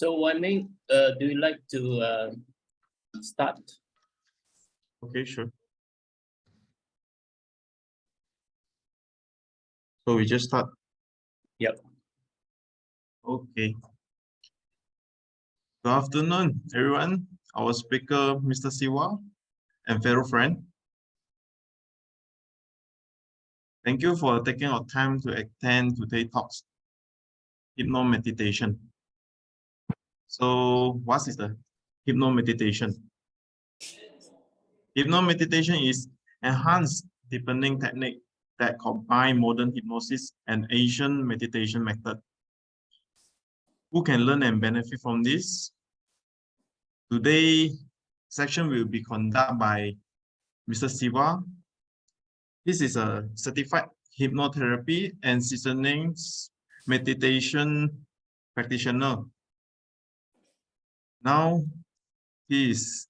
So Wan Ming, do you like to start? Okay, sure. So we just start. Yep. Okay. Good afternoon, everyone. Our speaker, Mr. Siva, and fellow friend. Thank you for taking our time to attend today's talks, HypnoMeditation. So what is the HypnoMeditation? HypnoMeditation is enhanced deepening technique that combine modern hypnosis and Asian meditation method. Who can learn and benefit from this? Today section will be conducted by Mr. Siva. This is a certified hypnotherapy and seasoning meditation practitioner. Now he is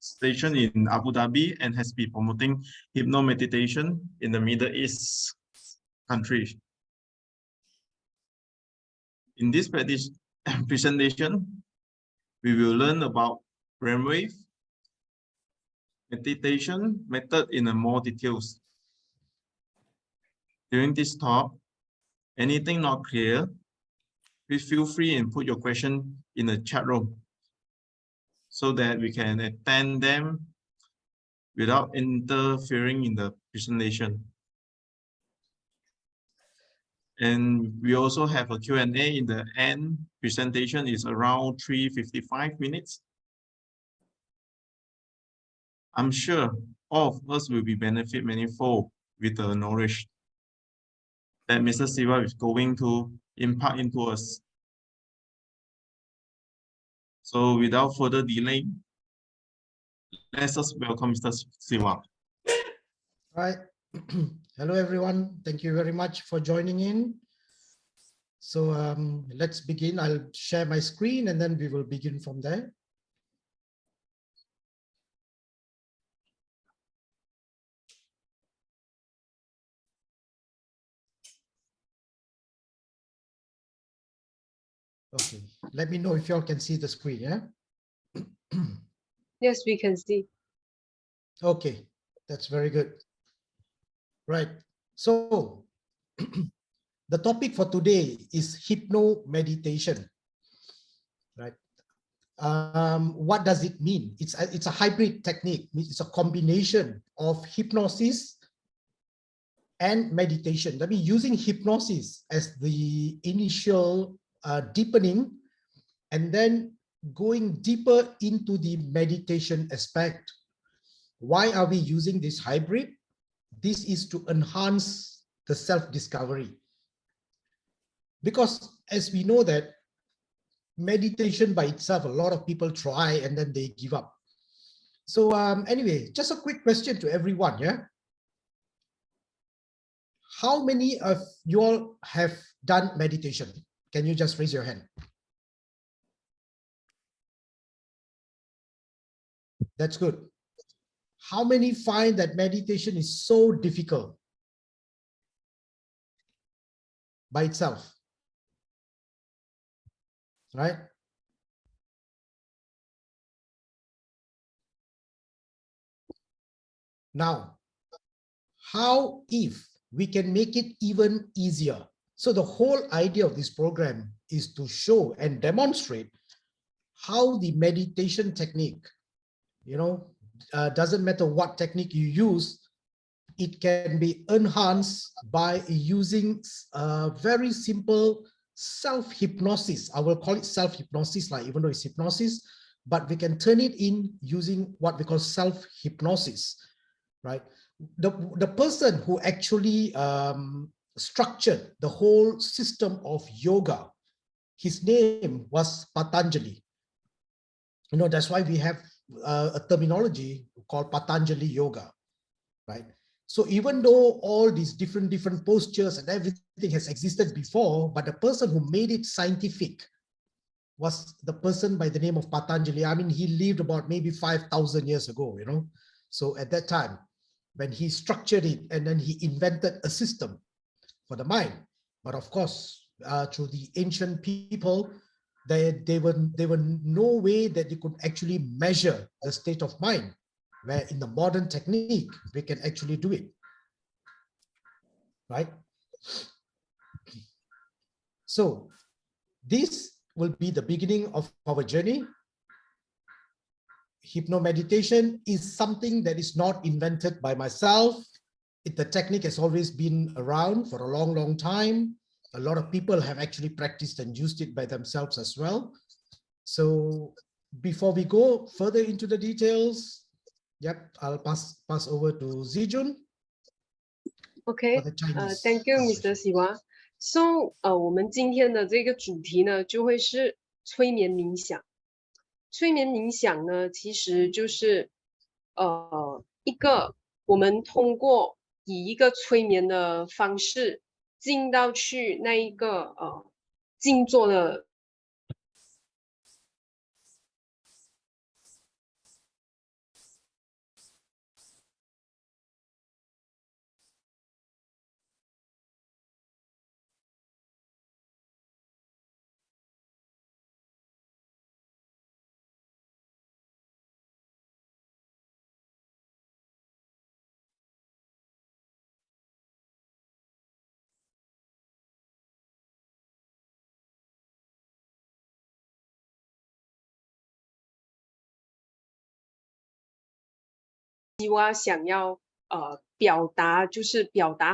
stationed in Abu Dhabi and has been promoting hypnomeditation in the Middle East countries. In this presentation, we will learn about brainwave meditation method in more details. During this talk, anything not clear, please feel free and put your question in the chat room so that we can attend them without interfering in the presentation. And we also have a Q&A in the end. Presentation is around 3:55 minutes. I'm sure all of us will be benefit manifold with the knowledge that Mr. Siva is going to impart into us. So without further delay, let's just welcome Mr. Siva. All right. Hello, everyone. Thank you very much for joining in. So let's begin. I'll share my screen and then we will begin from there. Okay, let me know if you all can see the screen, yeah? Yes, we can see. Okay, that's very good. Right, so the topic for today is hypnomeditation, right? What does it mean? It's a hybrid technique. It's a combination of hypnosis and meditation. That means using hypnosis as the initial deepening and then going deeper into the meditation aspect. Why are we using this hybrid? This is to enhance the self-discovery. Because as we know that meditation by itself, a lot of people try and then they give up. So anyway, just a quick question to everyone, yeah? How many of you all have done meditation? Can you just raise your hand? That's good. How many find that meditation is so difficult by itself? Right? Now, how if we can make it even easier? So the whole idea of this program is to show and demonstrate how the meditation technique, doesn't matter what technique you use, it can be enhanced by using very simple self-hypnosis. I will call it self-hypnosis, like even though it's hypnosis, but we can turn it in using what we call self-hypnosis, right? The person who actually structured the whole system of yoga, his name was Patanjali. That's why we have a terminology called Patanjali Yoga, right? So even though all these different postures and everything has existed before, but the person who made it scientific was the person by the name of Patanjali. I mean, he lived about maybe 5,000 years ago, So at that time, when he structured it and then he invented a system for the mind. But of course, through the ancient people, there were no way that you could actually measure the state of mind, where in the modern technique, we can actually do it, right? So this will be the beginning of our journey. HypnoMeditation is something that is not invented by myself. The technique has always been around for a long, long time. A lot of people have actually practiced and used it by themselves as well. So before we go further into the details, yep, I'll pass over to Zijun. Okay, thank you, Mr. Siva. So, 我们今天的这个主题呢，就会是催眠冥想。催眠冥想呢，其实就是一个我们通过以一个催眠的方式进到去那一个静坐的。希望想要表达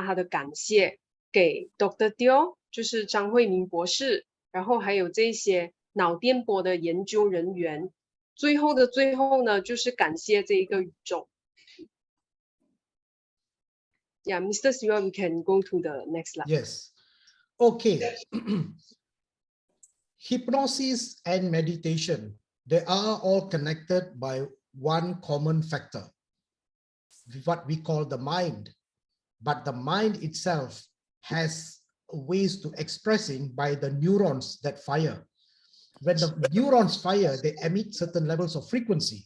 他的感谢给 Dr. Teoh， 就是张慧明博士，然后还有这些脑电波的研究人员。最后的最后呢，就是感谢这一个宇宙。Yeah, Mr. Siva, we can go to the next slide. Yes. Okay. Hypnosis and meditation, they are all connected by one common factor, what we call the mind. But the mind itself has ways to expressing by the neurons that fire. When the neurons fire, they emit certain levels of frequency.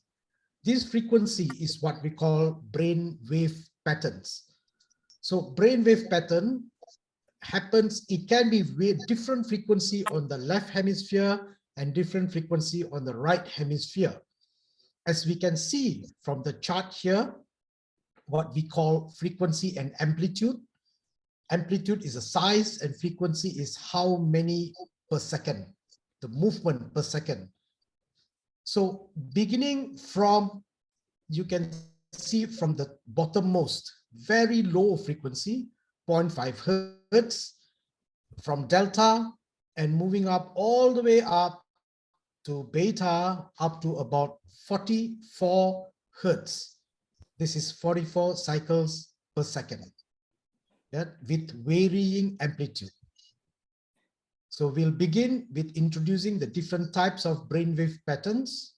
This frequency is what we call brain wave patterns. So brain wave pattern happens, it can be with different frequency on the left hemisphere and different frequency on the right hemisphere. As we can see from the chart here, what we call frequency and amplitude. Amplitude is a size and frequency is how many per second, the movement per second. So beginning from, you can see from the bottommost, very low frequency, 0.5 hertz, from delta and moving up all the way up to beta, up to about 44 hertz. This is 44 cycles per second, yeah, with varying amplitude. So we'll begin with introducing the different types of brainwave patterns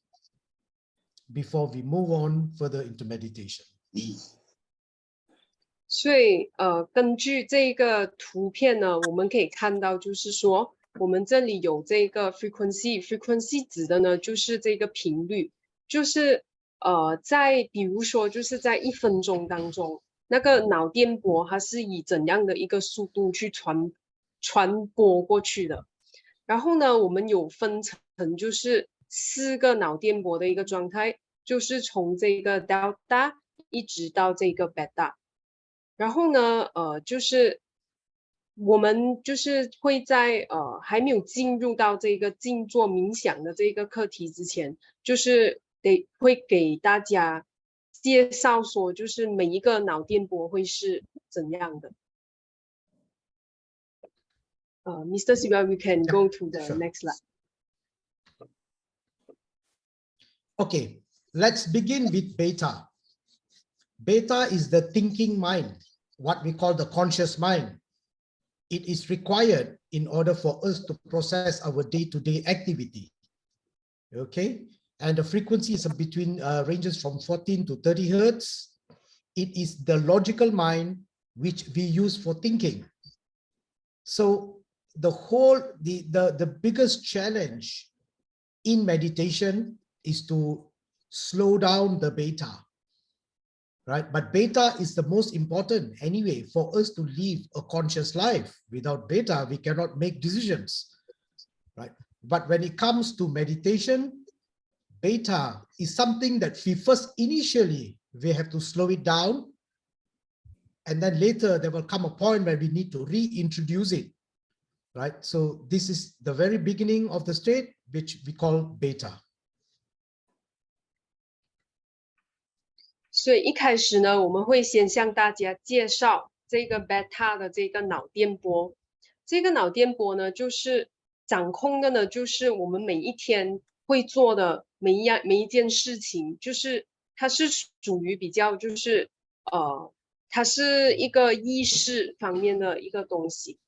before we move on further into meditation. 所以根据这个图片呢，我们可以看到，就是说我们这里有这个 frequency 指的呢就是这个频率，就是在比如说就是在1分钟当中，那个脑电波它是以怎样的一个速度去传播过去的。然后呢，我们有分成就是4个脑电波的一个状态，就是从这个 delta 一直到这个 beta。然后呢，就是我们就是会在还没有进入到这个静坐冥想的这个课题之前，就是会给大家介绍说，就是每一个脑电波会是怎样的。Mr. Siva, we can go to the next slide. Okay, let's begin with beta. Beta is the thinking mind, what we call the conscious mind. It is required in order for us to process our day-to-day activity. Okay, and the frequency is between ranges from 14 to 30 hertz. It is the logical mind which we use for thinking. So the biggest challenge in meditation is to slow down the beta, right? But beta is the most important anyway for us to live a conscious life. Without beta, we cannot make decisions, right? But when it comes to meditation, beta is something that initially we have to slow it down. And then later there will come a point where we need to reintroduce it, right? So this is the very beginning of the state, which we call beta. 所以一开始呢，我们会先向大家介绍这个 beta 的这个脑电波。这个脑电波呢，就是掌控的呢，就是我们每一天会做的每一件事情，就是它是属于比较就是它是一个意识方面的一个东西。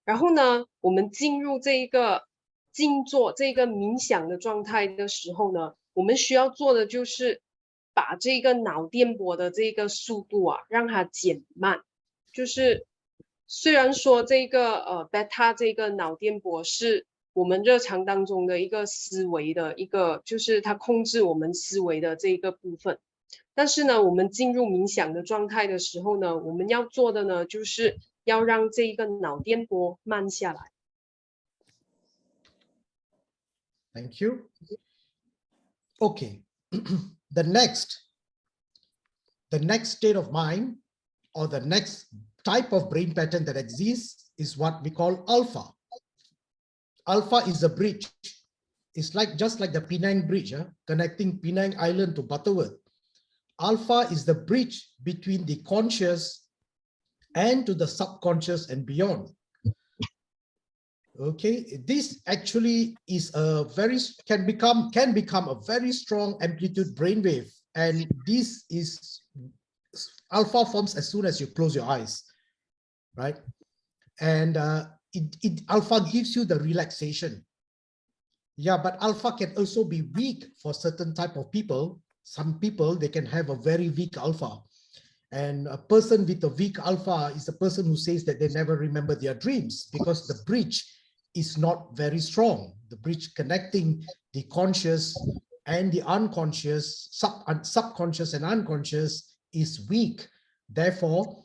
然后呢，我们进入这个静坐这个冥想的状态的时候呢，我们需要做的就是把这个脑电波的这个速度啊，让它减慢。就是虽然说这个beta 这个脑电波是我们日常当中的一个思维的一个，就是它控制我们思维的这个部分。但是呢，我们进入冥想的状态的时候呢，我们要做的呢，就是要让这个脑电波慢下来。Thank you. Okay. The next state of mind, or the next type of brain pattern that exists, is what we call alpha. Alpha is a bridge. It's just like the Penang Bridge, connecting Penang Island to Butterworth. Alpha is the bridge between the conscious and to the subconscious and beyond. Okay, this actually is can become a very strong amplitude brainwave, and this is alpha forms as soon as you close your eyes, right? And alpha gives you the relaxation. Yeah, but alpha can also be weak for certain type of people. Some people, they can have a very weak alpha. And a person with a weak alpha is a person who says that they never remember their dreams because the bridge is not very strong. The bridge connecting the conscious and the unconscious, subconscious and unconscious is weak. Therefore,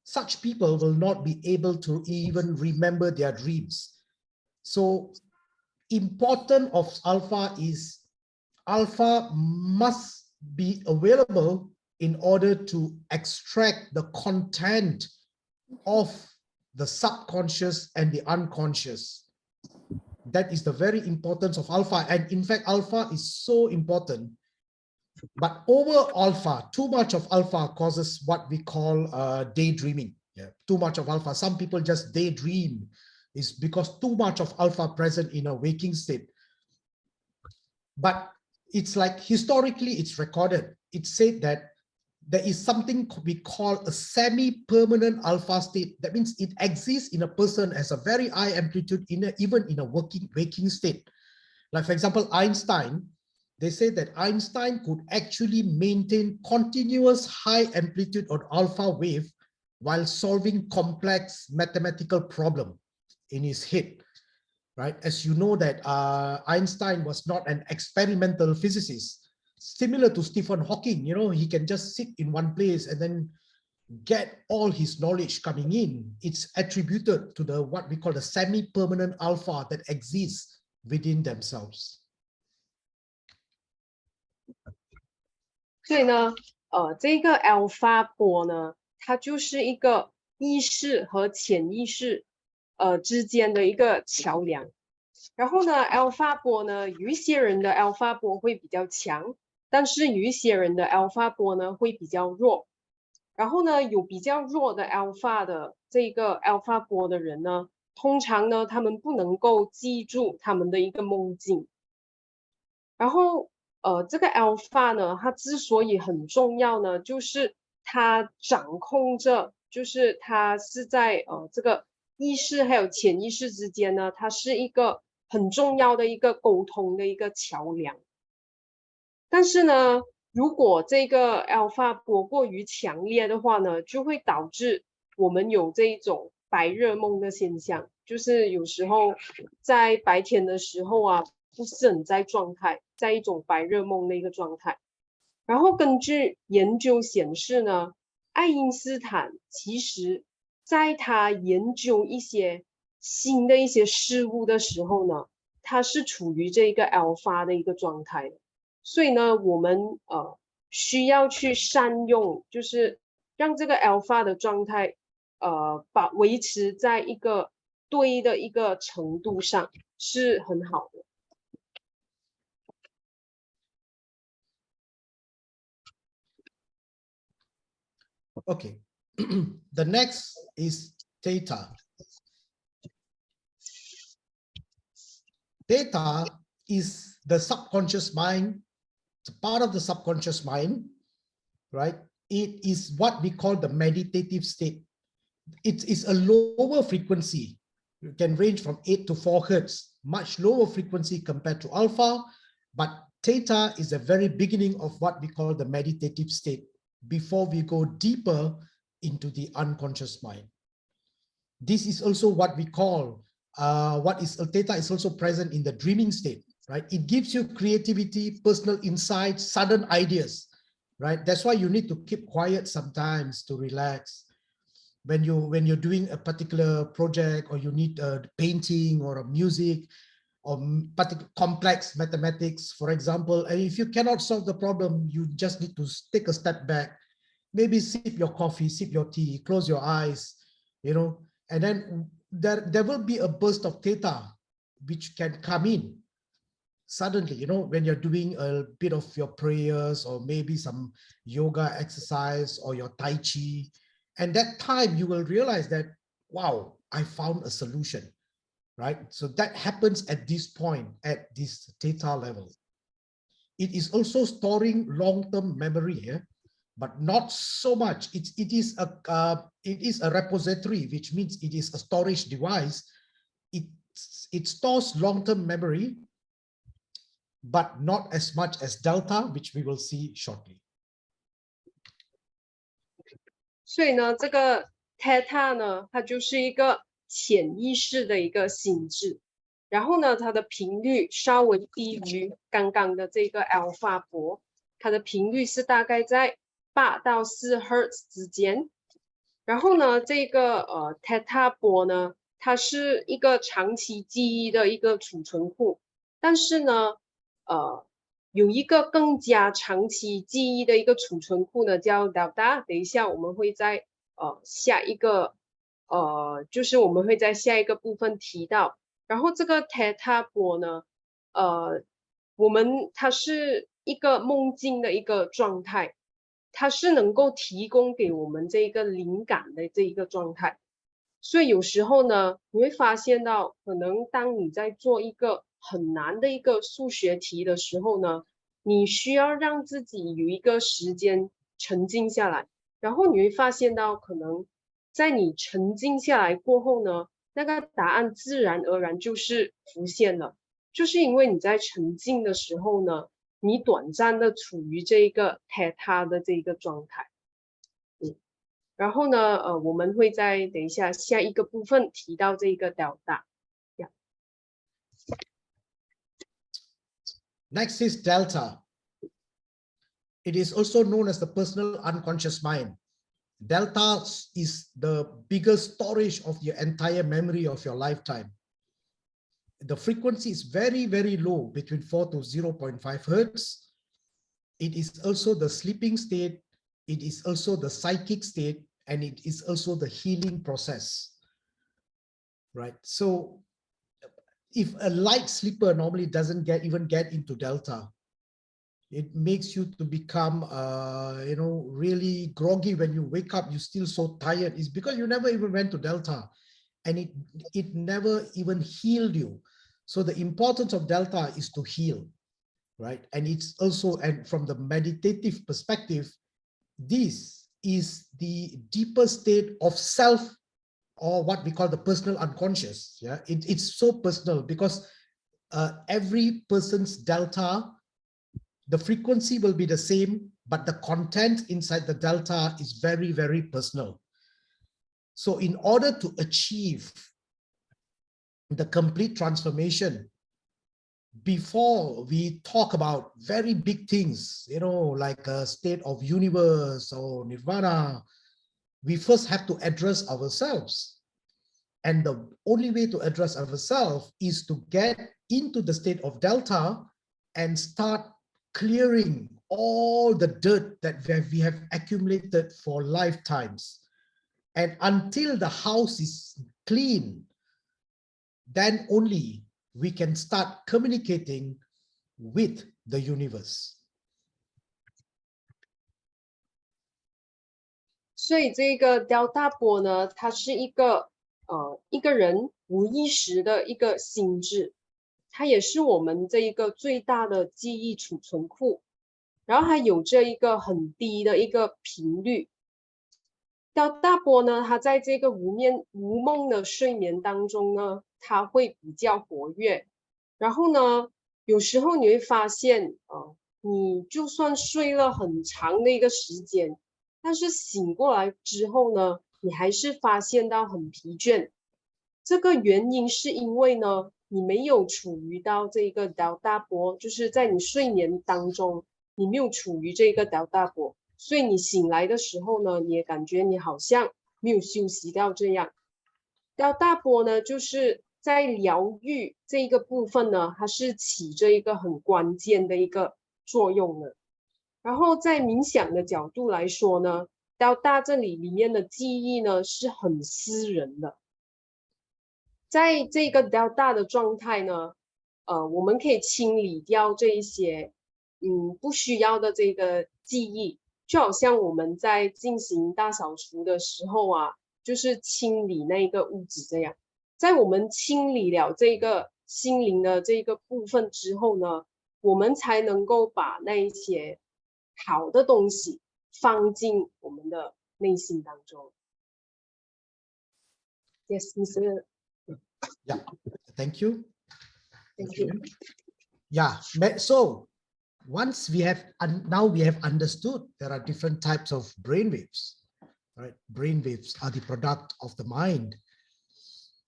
such people will not be able to even remember their dreams. So, important of alpha is alpha must be available in order to extract the content of the subconscious and the unconscious. That is the very importance of alpha. And in fact, alpha is so important. But over alpha, too much of alpha causes what we call daydreaming. Yeah, too much of alpha. Some people just daydream. Is because too much of alpha present in a waking state. But it's like historically it's recorded. It's said that there is something we call a semi-permanent alpha state. That means it exists in a person as a very high amplitude even in a waking state. Like for example, Einstein, they say that Einstein could actually maintain continuous high amplitude or alpha wave while solving complex mathematical problem in his head, right? As you know that Einstein was not an experimental physicist, similar to Stephen Hawking. You know, he can just sit in one place and then get all his knowledge coming in. It's attributed to the what we call the semi-permanent alpha that exists within themselves. 所以呢，这个 alpha 波呢，它就是一个意识和潜意识之间的一个桥梁。然后呢 ，alpha 波呢，有一些人的 alpha 波会比较强，但是有一些人的 alpha 波呢会比较弱。然后呢，有比较弱的 alpha 的这个 alpha 波的人呢，通常呢，他们不能够记住他们的一个梦境。然后这个 alpha 呢，它之所以很重要呢，就是它掌控着，就是它是在这个意识还有潜意识之间呢，它是一个很重要的一个沟通的一个桥梁。但是呢，如果这个 alpha 波过于强烈的话呢，就会导致我们有这一种白日梦的现象，就是有时候在白天的时候啊，不是很在状态，在一种白日梦的一个状态。然后根据研究显示呢，爱因斯坦其实在他研究一些新的一些事物的时候呢，它是处于这个 alpha 的一个状态的，所以呢，我们需要去善用，就是让这个 alpha 的状态维持在一个对的一个程度上是很好的。Okay, the next is theta. Theta is the subconscious mind. It's part of the subconscious mind, right? It is what we call the meditative state. It is a lower frequency. It can range from 8 to 4 hertz, much lower frequency compared to alpha, but theta is the very beginning of what we call the meditative state before we go deeper into the unconscious mind. This is also what we call, theta is also present in the dreaming state, right? It gives you creativity, personal insights, sudden ideas, right? That's why you need to keep quiet sometimes to relax. When you're doing a particular project, or you need a painting or a music or complex mathematics, for example, and if you cannot solve the problem, you just need to take a step back, maybe sip your coffee, sip your tea, close your eyes, you know, and then there will be a burst of theta which can come in suddenly, you know, when you're doing a bit of your prayers or maybe some yoga exercise or your tai chi. And that time you will realize that, wow, I found a solution, right? So that happens at this point, at this theta level. It is also storing long-term memory here, but not so much. It is a repository, which means it is a storage device. It stores long-term memory, but not as much as delta, which we will see shortly. 所以呢，这个 theta 呢，它就是一个潜意识的一个性质，然后呢，它的频率稍微低于刚刚的这个 alpha 波，它的频率是大概在8到4 Hertz 之间。然后呢，这个theta 波呢，它是一个长期记忆的一个储存库，但是呢，有一个更加长期记忆的一个储存库呢，叫 delta。等一下我们会在下一个就是我们会在下一个部分提到。然后这个 theta 波呢，它是一个梦境的一个状态，它是能够提供给我们这个灵感的这一个状态。所以有时候呢，你会发现到，可能当你在做一个很难的一个数学题的时候呢，你需要让自己有一个时间沉静下来，然后你会发现到，可能在你沉静下来过后呢，那个答案自然而然就是浮现了，就是因为你在沉静的时候呢，你短暂的处于这个 theta 的这个状态。然后呢，我们会在等一下下一个部分提到这个 delta。Yeah. Next is delta. It is also known as the personal unconscious mind. Delta is the biggest storage of your entire memory of your lifetime. The frequency is very, very low, between 4 to 0.5 Hertz. It is also the sleeping state. It is also the psychic state, and it is also the healing process, right? So if a light sleeper normally doesn't even get into delta, it makes you to become, you know, really groggy. When you wake up, you're still so tired. It's because you never even went to delta, and it never even healed you. So the importance of delta is to heal, right? And it's also, and from the meditative perspective, this is the deeper state of self, or what we call the personal unconscious. Yeah, it's so personal because every person's delta, the frequency will be the same, but the content inside the delta is very, very personal. So in order to achieve the complete transformation, before we talk about very big things, you know, like a state of universe or nirvana, we first have to address ourselves. And the only way to address ourselves is to get into the state of delta and start clearing all the dirt that we have accumulated for lifetimes. And until the house is clean, then only we can start communicating with the universe. 所以这个delta波呢，它是一个人无意识的一个心智，它也是我们这一个最大的记忆储存库，然后还有着一个很低的一个频率。delta波呢，它在这个无梦的睡眠当中呢，它会比较活跃。然后呢，有时候你会发现，你就算睡了很长的一个时间，但是醒过来之后呢，你还是发现到很疲倦。这个原因是因为呢，你没有处于到这个delta波，就是在你睡眠当中，你没有处于这个delta波，所以你醒来的时候呢，你也感觉你好像没有休息到这样。delta波呢，就是在疗愈这个部分呢，它是起着一个很关键的一个作用的。然后在冥想的角度来说呢，delta这里面的记忆呢是很私人的。在这个 delta 的状态呢，我们可以清理掉这一些不需要的这个记忆，就好像我们在进行大扫除的时候啊，就是清理那个物质这样。在我们清理了这个心灵的这个部分之后呢，我们才能够把那一些好的东西放进我们的内心当中。Yes, Mr. Yeah, thank you. Thank you. Yeah, so once we have, now we have understood there are different types of brainwaves, right? Brainwaves are the product of the mind.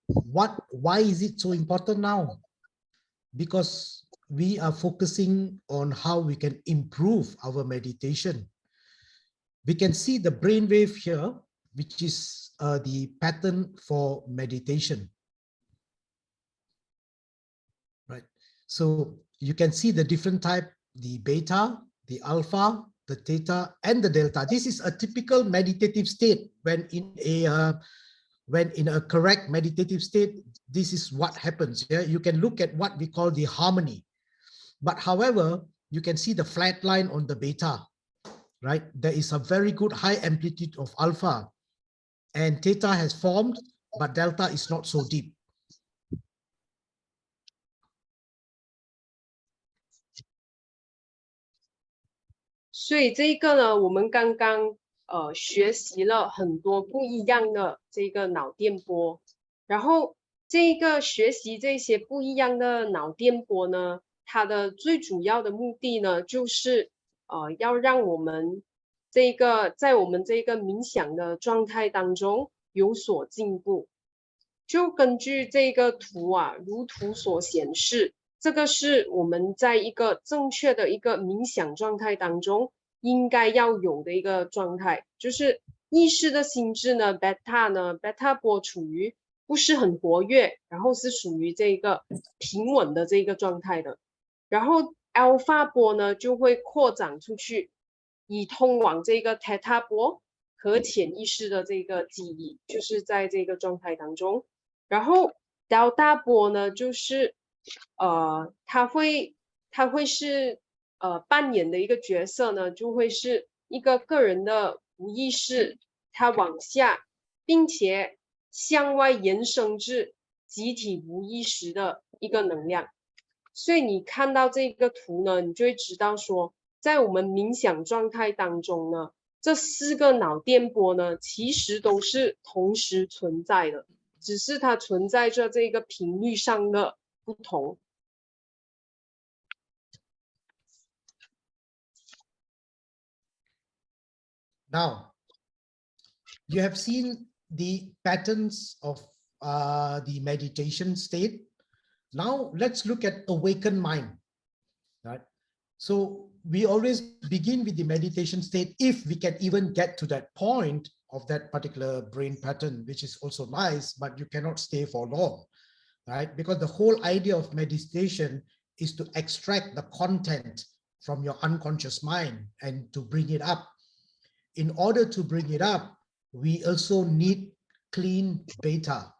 Why is it so important now? Because we are focusing on how we can improve our meditation. We can see the brainwave here, which is the pattern for meditation. Right. So you can see the different type, the beta, the alpha, the theta, and the delta. This is a typical meditative state. When in a correct meditative state, this is what happens. Yeah, you can look at what we call the harmony. But however, you can see the flat line on the beta, right? There is a very good high amplitude of alpha, and theta has formed, but delta is not so deep. So 这个呢，我们刚刚学习了很多不一样的这个脑电波，然后这个学习这些不一样的脑电波呢，它的最主要的目的呢，就是要让我们在我们这个冥想的状态当中有所进步。就根据这个图啊，如图所显示，这个是我们在一个正确的一个冥想状态当中应该要有的一个状态，就是意识的心智呢 ，beta 波处于不是很活跃，然后是属于这个平稳的这个状态的，然后 alpha 波呢就会扩展出去，以通往这个 theta 波和潜意识的这个记忆，就是在这个状态当中，然后 delta 波呢就是它会是扮演的一个角色呢，就会是一个个人的无意识，它往下，并且向外延伸至集体无意识的一个能量。所以你看到这个图呢，你就会知道说，在我们冥想状态当中呢，这4个脑电波呢，其实都是同时存在的，只是它存在着这个频率上的不同。Now, you have seen the patterns of the meditation state. Now, let's look at awakened mind. Right? So we always begin with the meditation state if we can even get to that point of that particular brain pattern, which is also nice, but you cannot stay for long. right? Because the whole idea of meditation is to extract the content from your unconscious mind and to bring it up. In order to bring it up, we also need clean beta.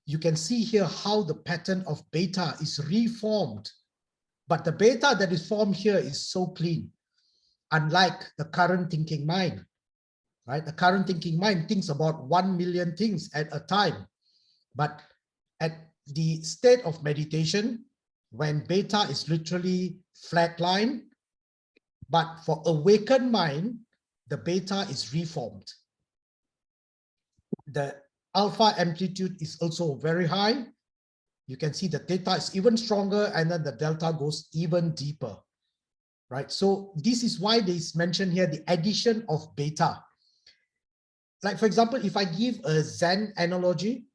You can see here how the pattern of beta is reformed, but the beta that is formed here is so clean, unlike the current thinking mind, right? The current thinking mind thinks about 1 million things at a time, but at the state of meditation, when beta is literally flatline, but for awakened mind, the beta is reformed. The alpha amplitude is also very high. You can see the theta is even stronger, and then the delta goes even deeper, right? So this is why they mention here the addition of beta. Like, for example, if I give a Zen analogy,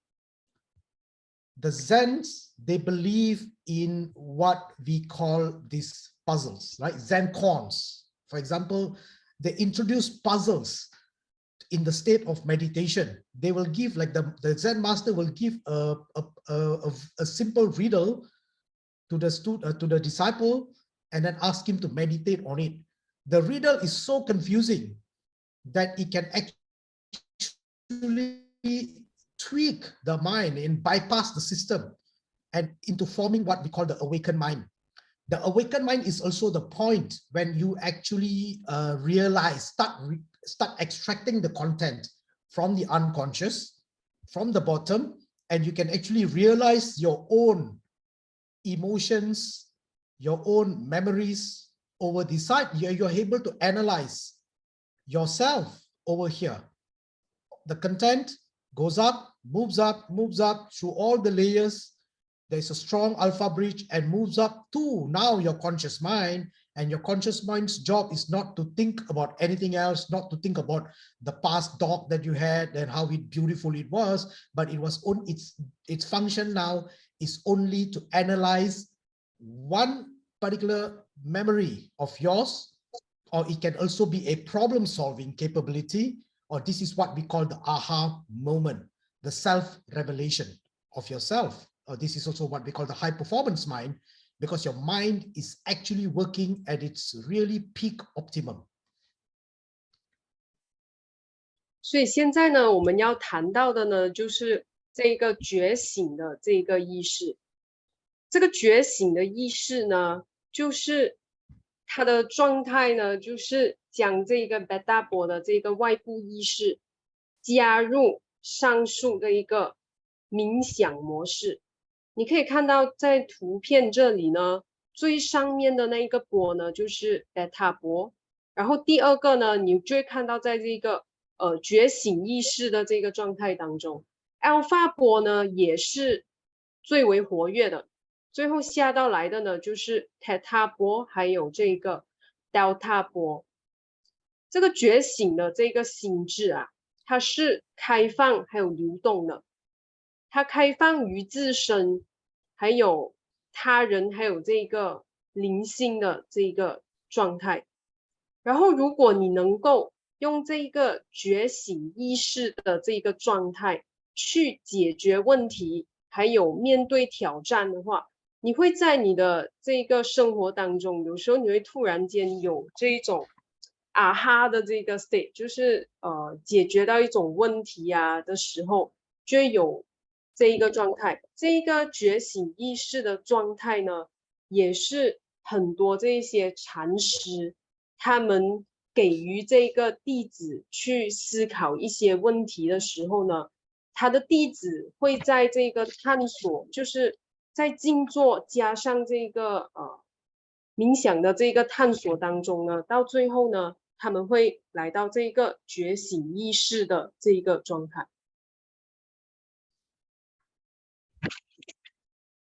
the Zens, they believe in what we call these puzzles, right? Zen koans. For example, they introduce puzzles in the state of meditation. They will give, like the Zen master will give a simple riddle to the disciple and then ask him to meditate on it. The riddle is so confusing that it can actually tweak the mind and bypass the system and into forming what we call the awakened mind. The awakened mind is also the point when you actually realize, start extracting the content from the unconscious, from the bottom, and you can actually realize your own emotions, your own memories over the side. You're able to analyze yourself over here. The content goes up, moves up through all the layers. There's a strong alpha bridge and moves up to now your conscious mind. And your conscious mind's job is not to think about anything else, not to think about the past dog that you had and how beautiful it was, but it was on its function now is only to analyze one particular memory of yours, or it can also be a problem-solving capability, or this is what we call the aha moment, the self-revelation of yourself. Or this is also what we call the high-performance mind, because your mind is actually working at its really peak optimum. 所以现在呢，我们要谈到的呢，就是这个觉醒的这个意识。这个觉醒的意识呢，就是它的状态呢，就是将这个贝塔波的这个外部意识加入上述的一个冥想模式。你可以看到在图片这里呢，最上面的那一个波呢，就是贝塔波，然后第二个呢，你就会看到在这个觉醒意识的这个状态当中 ，alpha 波呢也是最为活跃的。最后下到来的呢，就是 theta 波，还有这个 delta 波。这个觉醒的这个心智啊，它是开放还有流动的。它开放于自身，还有他人，还有这个灵性的这个状态。然后，如果你能够用这个觉醒意识的这个状态去解决问题，还有面对挑战的话，你会在你的这个生活当中，有时候你会突然间有这一种啊哈的这个 state， 就是解决到一种问题啊的时候，就会有这一个状态。这一个觉醒意识的状态呢，也是很多这些禅师他们给予这个弟子去思考一些问题的时候呢，他的弟子会在这个探索，就是在静坐加上这个冥想的这个探索当中呢，到最后呢，他们会来到这个觉醒意识的这个状态。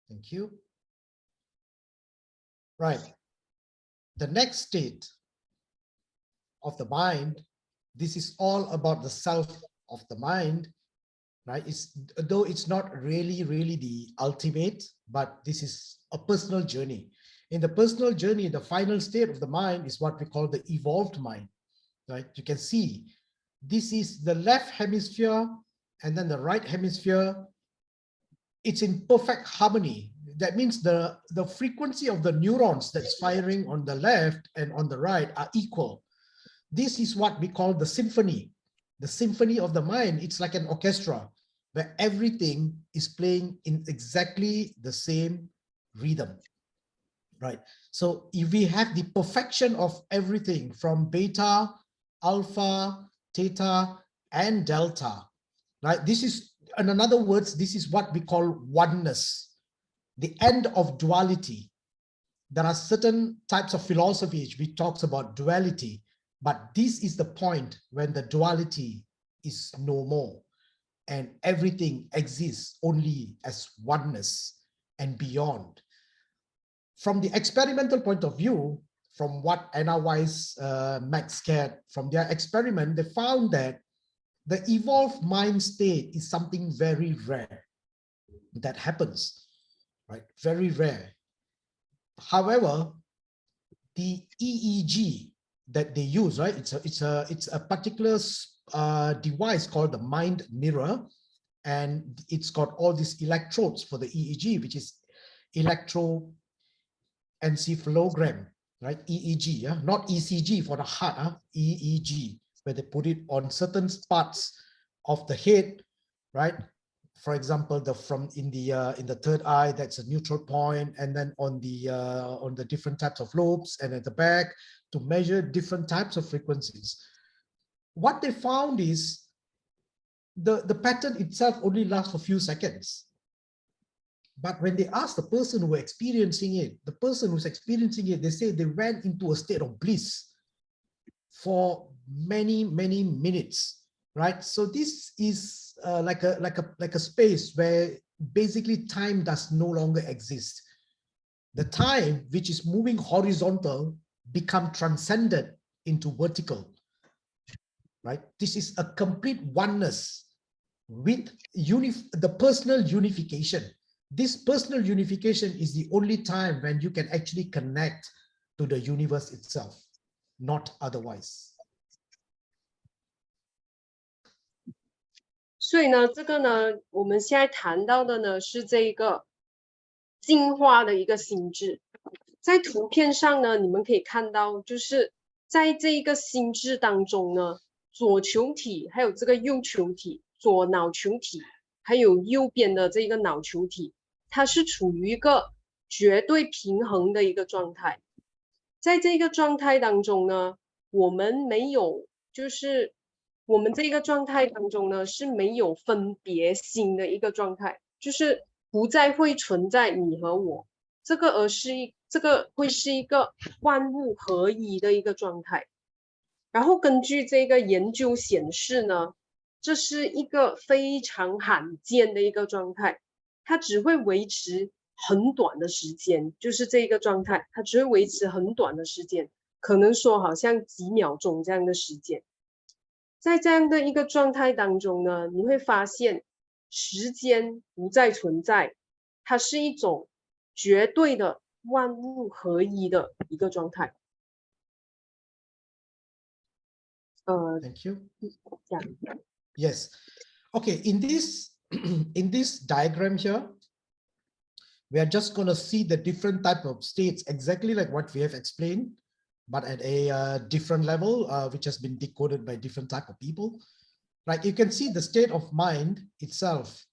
Thank you. Right. The next state of the mind, this is all about the self of the mind, right? Though it's not really the ultimate, but this is a personal journey. In the personal journey, the final state of the mind is what we call the evolved mind, right? You can see this is the left hemisphere and then the right hemisphere it's in perfect harmony. That means the frequency of the neurons that's firing on the left and on the right are equal. This is what we call the symphony of the mind. It's like an orchestra where everything is playing in exactly the same rhythm, right? So if we have the perfection of everything from beta, alpha, theta, and delta, right? This is, in other words, this is what we call oneness, the end of duality. There are certain types of philosophy which talks about duality, but this is the point when the duality is no more and everything exists only as oneness and beyond. From the experimental point of view, from what Anna Weiss, Max Catt, from their experiment, they found that the evolved mind state is something very rare that happens, right? Very rare. However, the EEG that they use, right? It's a particular device called the mind mirror, and it's got all these electrodes for the EEG, which is electroencephalogram, right? EEG, yeah? Not ECG for the heart, EEG, where they put it on certain parts of the head, right? For example, in the third eye, that's a neutral point, and then on the different types of lobes, and at the back to measure different types of frequencies. What they found is the pattern itself only lasts for a few seconds. But when they ask the person who experiencing it, they say they went into a state of bliss for many, many minutes, right? So this is like a space where basically time does no longer exist. The time which is moving horizontal become transcended into vertical, right? This is a complete oneness with the personal unification. This personal unification is the only time when you can actually connect to the universe itself, not otherwise. 所以呢，这个呢，我们现在谈到的呢是这个进化的一个心智。在图片上呢，你们可以看到，就是在这一个心智当中呢，左球体还有这个右球体，左脑球体还有右边的这个脑球体，它是处于一个绝对平衡的一个状态。在这个状态当中呢，我们没有，就是我们这个状态当中呢是没有分别心的一个状态，就是不再会存在你和我，这个会是一个万物合一的一个状态。然后根据这个研究显示呢，这是一个非常罕见的一个状态，它只会维持很短的时间，就是这个状态，它只会维持很短的时间，可能说好像几秒钟这样的时间。在这样的一个状态当中呢，你会发现时间不再存在，它是一种绝对的万物合一的一个状态。Thank you. Yeah. Yes. Okay. In this diagram here, we are just going to see the different type of states, exactly like what we have explained, but at a different level, which has been decoded by different type of people. Like you can see the state of mind itself.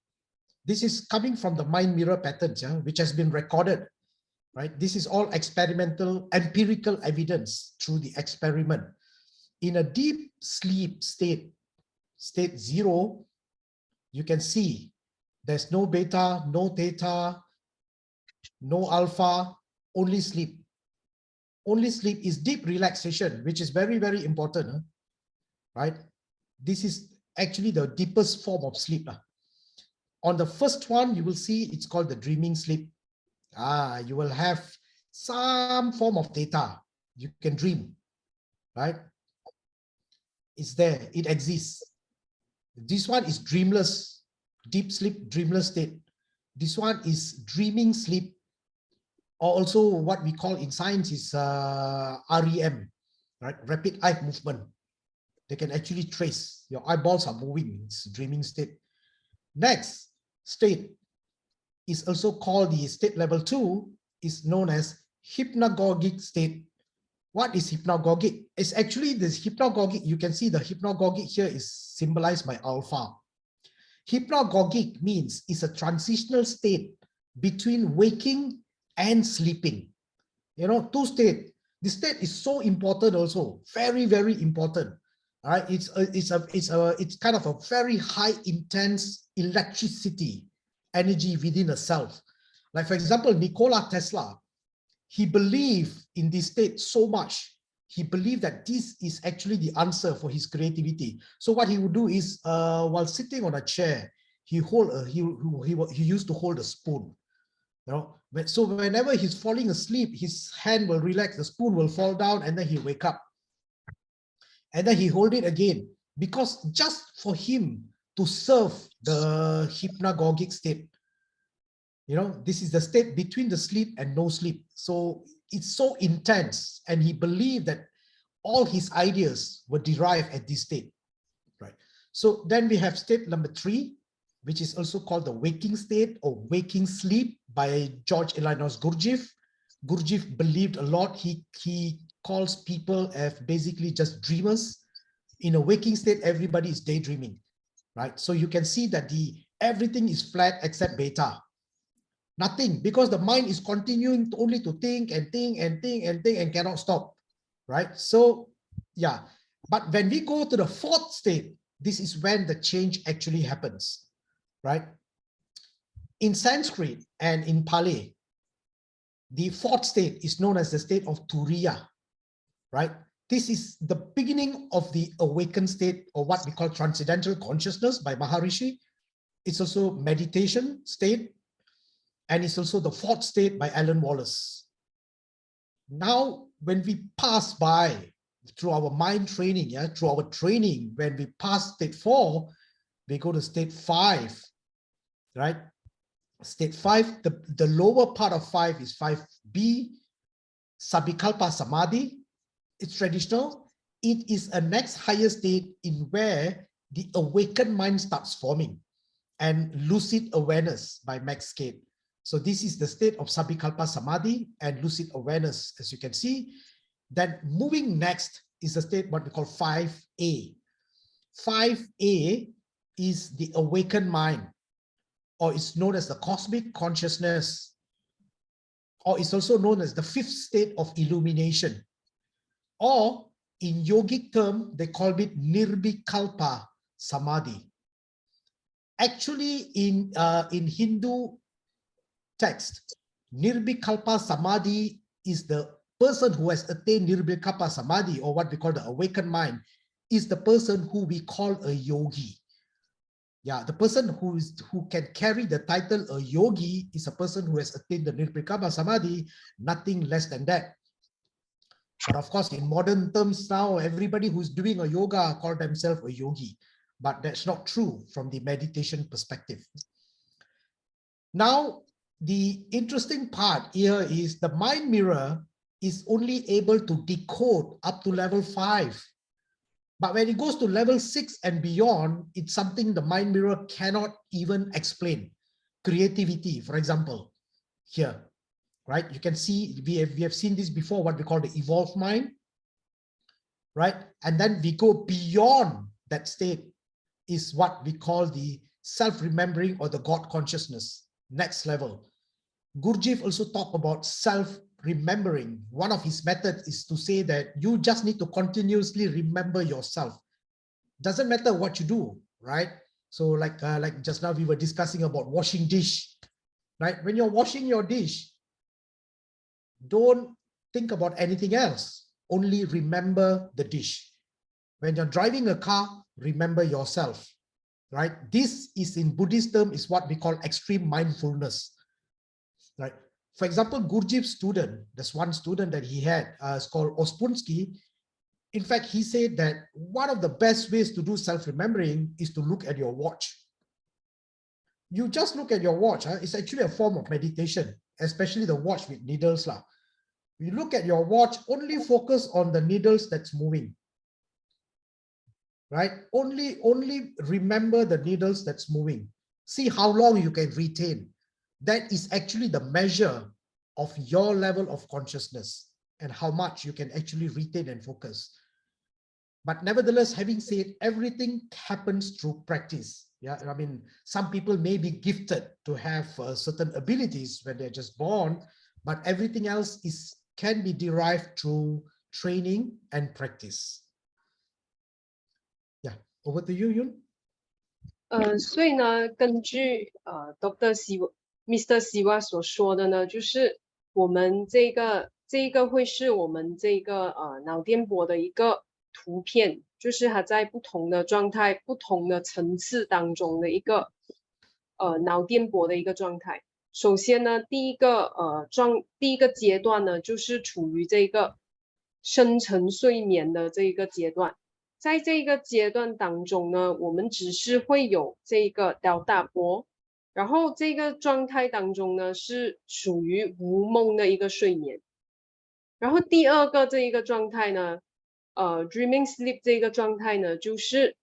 This is coming from the mind mirror patterns, yeah, which has been recorded, right? This is all experimental, empirical evidence through the experiment. In a deep sleep state 0, you can see there's no beta, no theta, no alpha, only sleep. Only sleep is deep relaxation, which is very, very important, right? This is actually the deepest form of sleep. On the first one, you will see it's called the dreaming sleep. You will have some form of theta. You can dream, right? It's there, it exists. This one is dreamless, deep sleep, dreamless state. This one is dreaming sleep, or also what we call in science is REM, right? Rapid eye movement. They can actually trace your eyeballs are moving. It's dreaming state. Next state, is also called the state level 2, is known as hypnagogic state. What is hypnagogic? It's actually this hypnagogic. You can see the hypnagogic here is symbolized by alpha. Hypnagogic means it's a transitional state between waking and sleeping. You know, two states. The state is so important also, very, very important. All right, it's kind of a very high intense electricity energy within a self. Like for example, Nikola Tesla, he believed in this state so much. He believed that this is actually the answer for his creativity. So what he would do is, while sitting on a chair, he used to hold a spoon. You know, so whenever he's falling asleep, his hand will relax, the spoon will fall down, and then he'll wake up. And then he hold it again, because just for him to serve the hypnagogic state. You know, this is the state between the sleep and no sleep. So it's so intense, and he believed that all his ideas were derived at this state, right? So then we have state number 3, which is also called the waking state or waking sleep by George Elinor Gurdjieff. Gurdjieff believed a lot. He calls people as basically just dreamers. In a waking state, everybody is daydreaming, right? So you can see that everything is flat except beta. Nothing, because the mind is continuing only to think and think and think and think and cannot stop, right? So yeah, but when we go to the 4th state, this is when the change actually happens, right? In Sanskrit and in Pali, the 4th state is known as the state of Turiya, right? This is the beginning of the awakened state, or what we call transcendental consciousness by Maharishi. It's also meditation state, and it's also the 4th state by Alan Wallace. Now, when we pass by through our mind training, through our training, when we pass state 4, we go to state 5, right? State 5, the lower part of 5 is 5B, Sabikalpa Samadhi. It's traditional. It is a next higher state in where the awakened mind starts forming, and lucid awareness by Max Cade. So this is the state of Sabikalpa Samadhi and lucid awareness, as you can see. Then moving next is the state what we call 5A. 5A is the awakened mind, or it's known as the cosmic consciousness, or it's also known as the 5th state of illumination. Or in yogic term, they call it Nirvikalpa Samadhi. Actually, in Hindu text, Nirvikalpa Samadhi is the person who has attained Nirvikalpa Samadhi, or what we call the awakened mind, is the person who we call a yogi. Yeah, the person who can carry the title a yogi is a person who has attained the Nirvikalpa Samadhi, nothing less than that. But of course, in modern terms now, everybody who's doing a yoga call themselves a yogi, but that's not true from the meditation perspective. Now, the interesting part here is the mind mirror is only able to decode up to level 5. But when it goes to level 6 and beyond, it's something the mind mirror cannot even explain. Creativity, for example, here, right? You can see, we have seen this before, what we call the evolved mind, right? And then we go beyond that state is what we call the self-remembering or the God consciousness, next level. Gurdjieff also talked about self-remembering. One of his methods is to say that you just need to continuously remember yourself. Doesn't matter what you do, right? So like just now we were discussing about washing dish, right? When you're washing your dish, don't think about anything else. Only remember the dish. When you're driving a car, remember yourself, right? This is in Buddhist term is what we call extreme mindfulness, right? For example, Gurdjieff's student, there's one student that he had, it's called Ospunsky. In fact, he said that one of the best ways to do self-remembering is to look at your watch. You just look at your watch. It's actually a form of meditation, especially the watch with needles. You look at your watch, only focus on the needles that's moving, right? Only remember the needles that's moving. See how long you can retain. that is actually the measure of your level of consciousness and how much you can actually retain and focus. But nevertheless, having said, everything happens through practice. Yeah, I mean, some people may be gifted to have certain abilities when they're just born, but everything else can be derived through training and practice. Yeah, over to you, Yun. 所以呢，根据Dr. Mr. Siva 所说的呢，就是我们这个会是我们这个脑电波的一个图片，就是它在不同的状态、不同的层次当中的一个脑电波的一个状态。首先呢，第一个阶段呢，就是处于这个深层睡眠的这一个阶段。在这个阶段当中呢，我们只是会有这个delta波，然后这个状态当中呢是属于无梦的一个睡眠。然后第二个这一个状态呢，dreaming sleep 这个状态呢，就是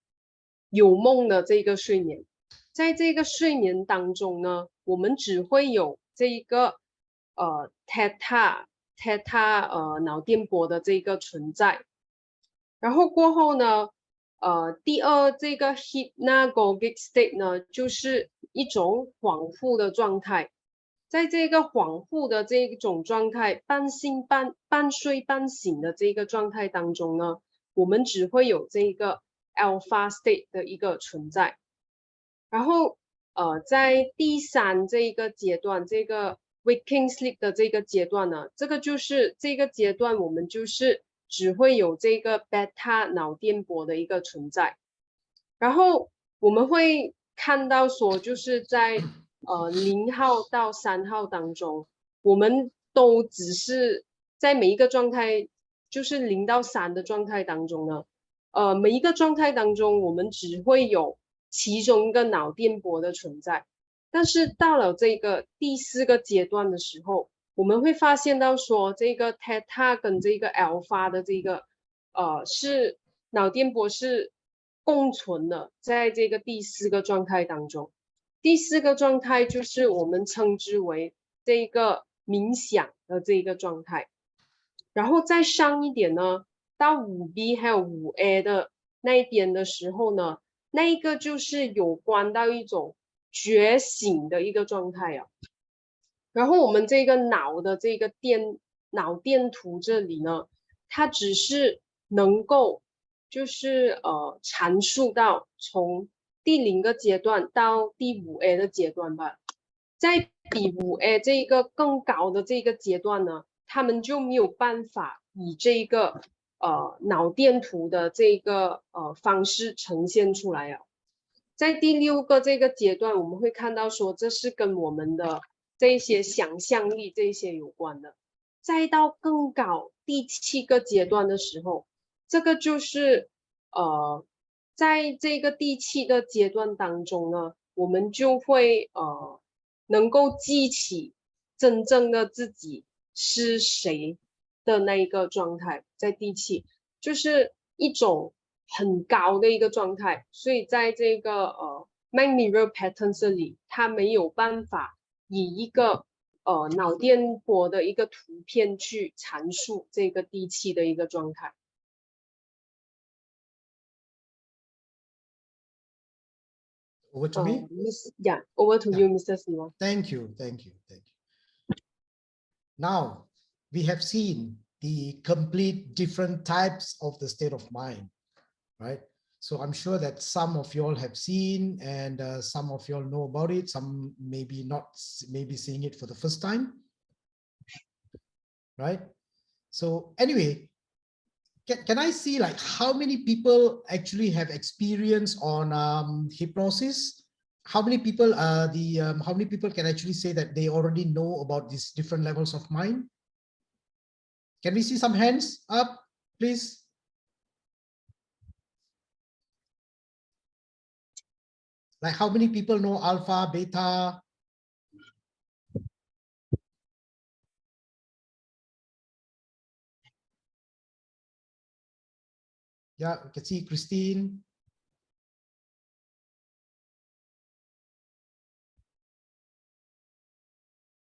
有梦的这个睡眠。在这个睡眠当中呢，我们只会有这一个theta 脑电波的这个存在。然后过后呢，第二这个 hypnagogic state 呢，就是一种恍惚的状态。在这个恍惚的这种状态，半睡半醒的这个状态当中呢，我们只会有这个 alpha state 的一个存在。然后在第三这个阶段，这个 waking sleep 的这个阶段呢，这个阶段我们就是只会有这个 beta 脑电波的一个存在。然后我们会看到说，就是在0号到3号当中，我们都只是在每一个状态，就是0到3的状态当中呢，每一个状态当中，我们只会有其中一个脑电波的存在。但是到了这个第4个阶段的时候，我们会发现到说，这个 theta 跟这个 alpha 的这个是脑电波是共存的，在这个第4个状态当中。第4个状态就是我们称之为这个冥想的这个状态。然后再上一点呢，到5B 还有5A 的那一边的时候呢，那一个就是有关到一种觉醒的一个状态啊。然后我们这个脑的这个脑电图这里呢，它只是能够就是阐述到从第0个阶段到第5A 的阶段吧。在比5A 这一个更高的这个阶段呢，他们就没有办法以这个脑电图的这个方式呈现出来啊。在第6个这个阶段，我们会看到说这是跟我们的这些想象力这些有关的。再到更高第7个阶段的时候，这个就是在这个第7个阶段当中呢，我们就会能够记起真正的自己是谁的那一个状态。在第7就是一种很高的一个状态，所以在这个mind mirror pattern 这里，它没有办法以一个脑电波的一个图片去阐述这个第7的一个状态。Over to me. Yeah, over to you, Mr. Siva. Thank you. Now we have seen the complete different types of the state of mind, right? So I'm sure that some of you all have seen and some of you all know about it. Some maybe not, maybe seeing it for the first time, right? So anyway, can I see like how many people actually have experience on hypnosis? How many people how many people can actually say that they already know about these different levels of mind? Can we see some hands up, please? Like how many people know alpha, beta? Yeah, you can see Christine.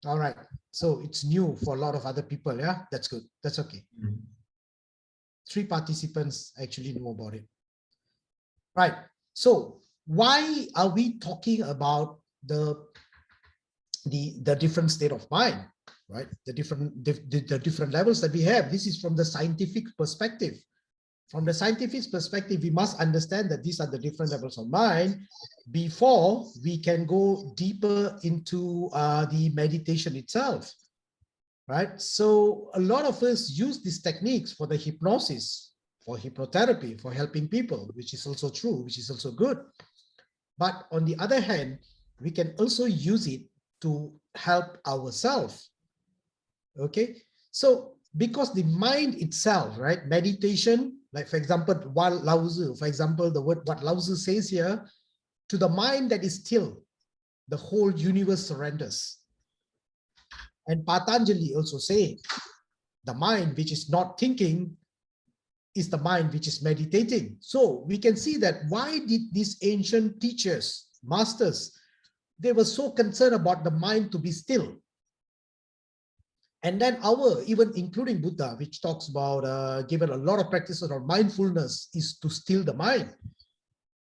All right. So it's new for a lot of other people. Yeah, that's good. That's okay. 3 participants actually know about it. Right. So why are we talking about the different state of mind, right? The different levels that we have. This is from the scientific perspective. From the scientific perspective, we must understand that these are the different levels of mind before we can go deeper into the meditation itself, right? So a lot of us use these techniques for the hypnosis, for hypnotherapy, for helping people, which is also true, which is also good. But on the other hand, we can also use it to help ourselves. Okay, so because the mind itself, right? Meditation, like for example, Lao Tzu, for example, the word what Lao Tzu says here, to the mind that is still, the whole universe surrenders. And Patanjali also say, the mind which is not thinking is the mind which is meditating. So we can see that why did these ancient teachers, masters, they were so concerned about the mind to be still. And then even including Buddha, which talks about, given a lot of practices on mindfulness, is to still the mind.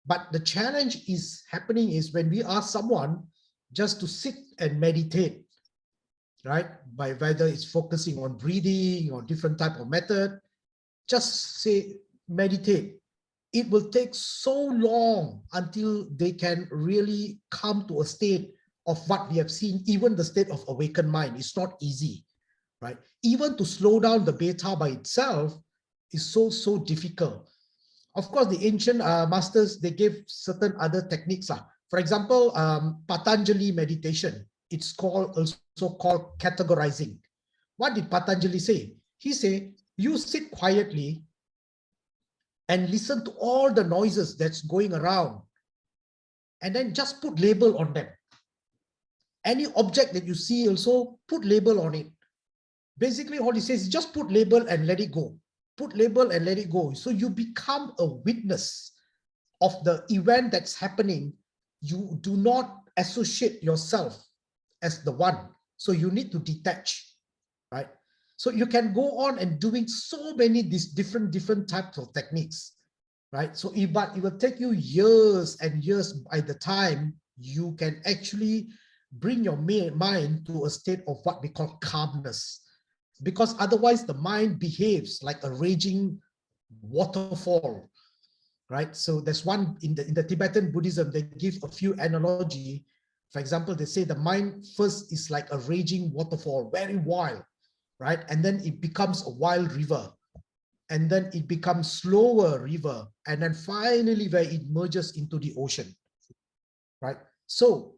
But the challenge is happening is when we ask someone just to sit and meditate, right? By whether it's focusing on breathing or different type of method, just say meditate. It will take so long until they can really come to a state of what we have seen, even the state of awakened mind. It's not easy, right? Even to slow down the beta by itself is so difficult. Of course, the ancient masters, they gave certain other techniques. For example, Patanjali meditation, it's also called categorizing. What did Patanjali say? He said, you sit quietly and listen to all the noises that's going around, and then just put label on them. Any object that you see also, put label on it. Basically, all he says is just put label and let it go. Put label and let it go. So you become a witness of the event that's happening. You do not associate yourself as the one. So you need to detach, right? So you can go on and doing so many these different types of techniques, right? So but it will take you years and years by the time you can actually bring your mind to a state of what we call calmness. Because otherwise the mind behaves like a raging waterfall, right? So there's one in the Tibetan Buddhism, they give a few analogy. For example, they say the mind first is like a raging waterfall, very wild, right? And then it becomes a wild river, and then it becomes slower river, and then finally where it merges into the ocean, right? So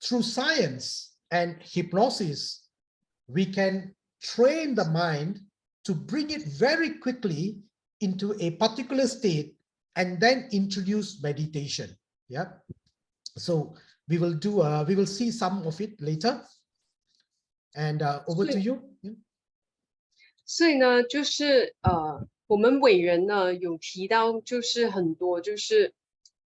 through science and hypnosis, we can train the mind to bring it very quickly into a particular state and then introduce meditation. Yeah. So we will see some of it later. And over to you. 所以呢，就是我们委员呢有提到，就是很多就是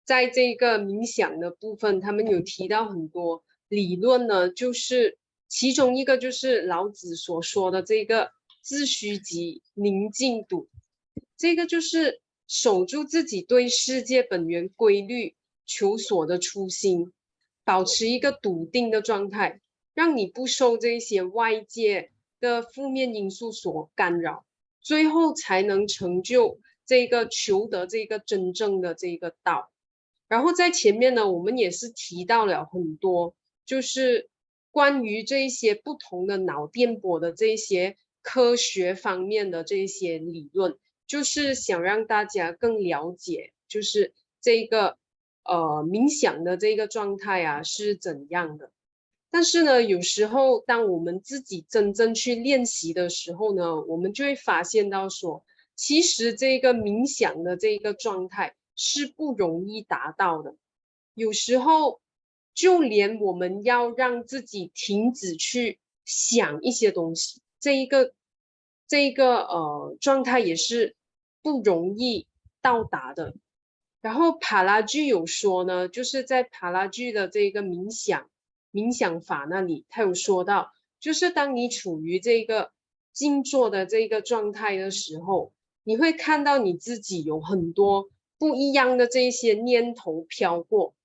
在这个冥想的部分，他们有提到很多理论呢，就是其中一个就是老子所说的这个自虚极宁静笃，这个就是守住自己对世界本源规律求索的初心，保持一个笃定的状态，让你不受这些外界的负面因素所干扰，最后才能成就这个求得这个真正的这个道。然后在前面呢，我们也是提到了很多，就是关于这些不同的脑电波的这些科学方面的这些理论，就是想让大家更了解，就是这个冥想的这个状态啊是怎样的。但是呢，有时候当我们自己真正去练习的时候呢，我们就会发现到说，其实这个冥想的这个状态是不容易达到的。有时候就连我们要让自己停止去想一些东西，这一个状态也是不容易到达的。然后帕拉居有说呢，就是在帕拉居的这个冥想法那里，他有说到，就是当你处于这个静坐的这个状态的时候，你会看到你自己有很多不一样的这些念头飘过。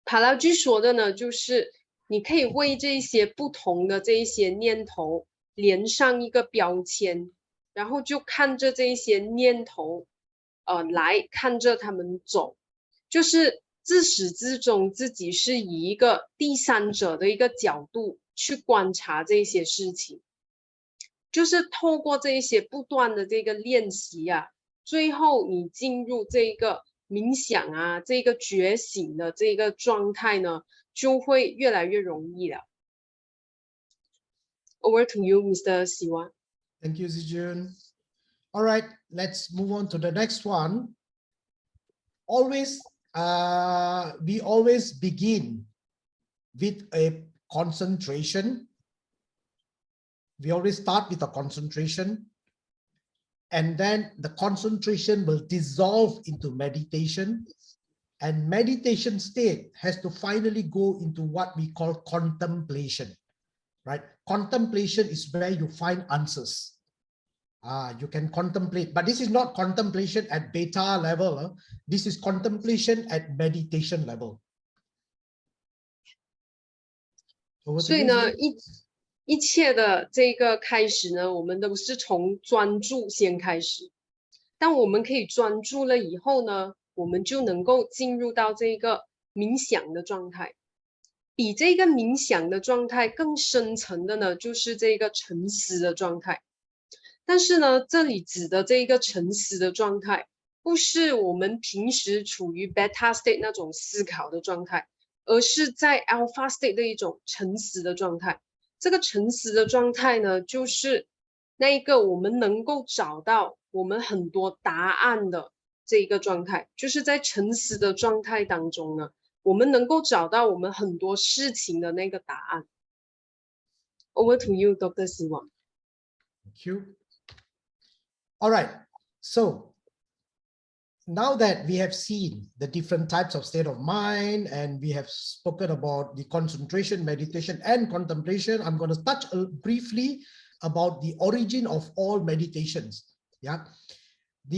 帕劳居说的呢，就是你可以为这些不同的这些念头连上一个标签，然后就看着这些念头，来看着他们走，就是自始至终自己是以一个第三者的一个角度去观察这些事情，就是透过这些不断的这个练习啊，最后你进入这个冥想啊，这个觉醒的这个状态呢，就会越来越容易了。Over to you, Mr. Siwa. Thank you, Zijun. All right, let's move on to the next one. We always begin with a concentration. We always start with a concentration, and then the concentration will dissolve into meditation, and meditation state has to finally go into what we call contemplation, right? Contemplation is where you find answers. You can contemplate, but this is not contemplation at beta level. This is contemplation at meditation level. 所以呢，一切的这个开始呢，我们都是从专注先开始。当我们可以专注了以后呢，我们就能够进入到这个冥想的状态。比这个冥想的状态更深层的呢，就是这个沉思的状态。但是呢，这里指的这个沉思的状态，不是我们平时处于 beta state 那种思考的状态，而是在 alpha state 的一种沉思的状态。这个沉思的状态呢，就是那一个我们能够找到我们很多答案的这一个状态，就是在沉思的状态当中呢，我们能够找到我们很多事情的那个答案。Over to you, Dr. Siwa. Thank you. All right, so now that we have seen the different types of state of mind and we have spoken about the concentration, meditation, and contemplation, I'm going to touch briefly about the origin of all meditations. Yeah,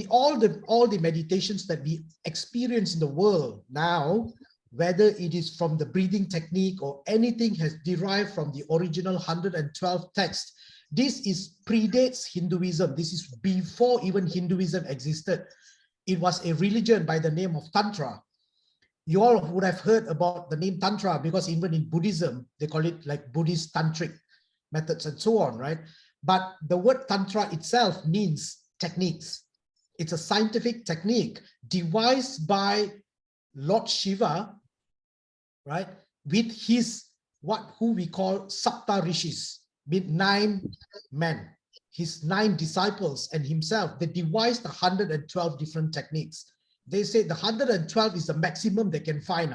all the meditations that we experience in the world now, whether it is from the breathing technique or anything, has derived from the original 112 text. This predates Hinduism. This is before even Hinduism existed. It was a religion by the name of Tantra. You all would have heard about the name Tantra because even in Buddhism, they call it like Buddhist tantric methods and so on, right? But the word Tantra itself means techniques. It's a scientific technique devised by Lord Shiva, right? With his, who we call Sapta Rishis, with 9 men, his 9 disciples and himself. They devised 112 different techniques. They said the 112 is the maximum they can find.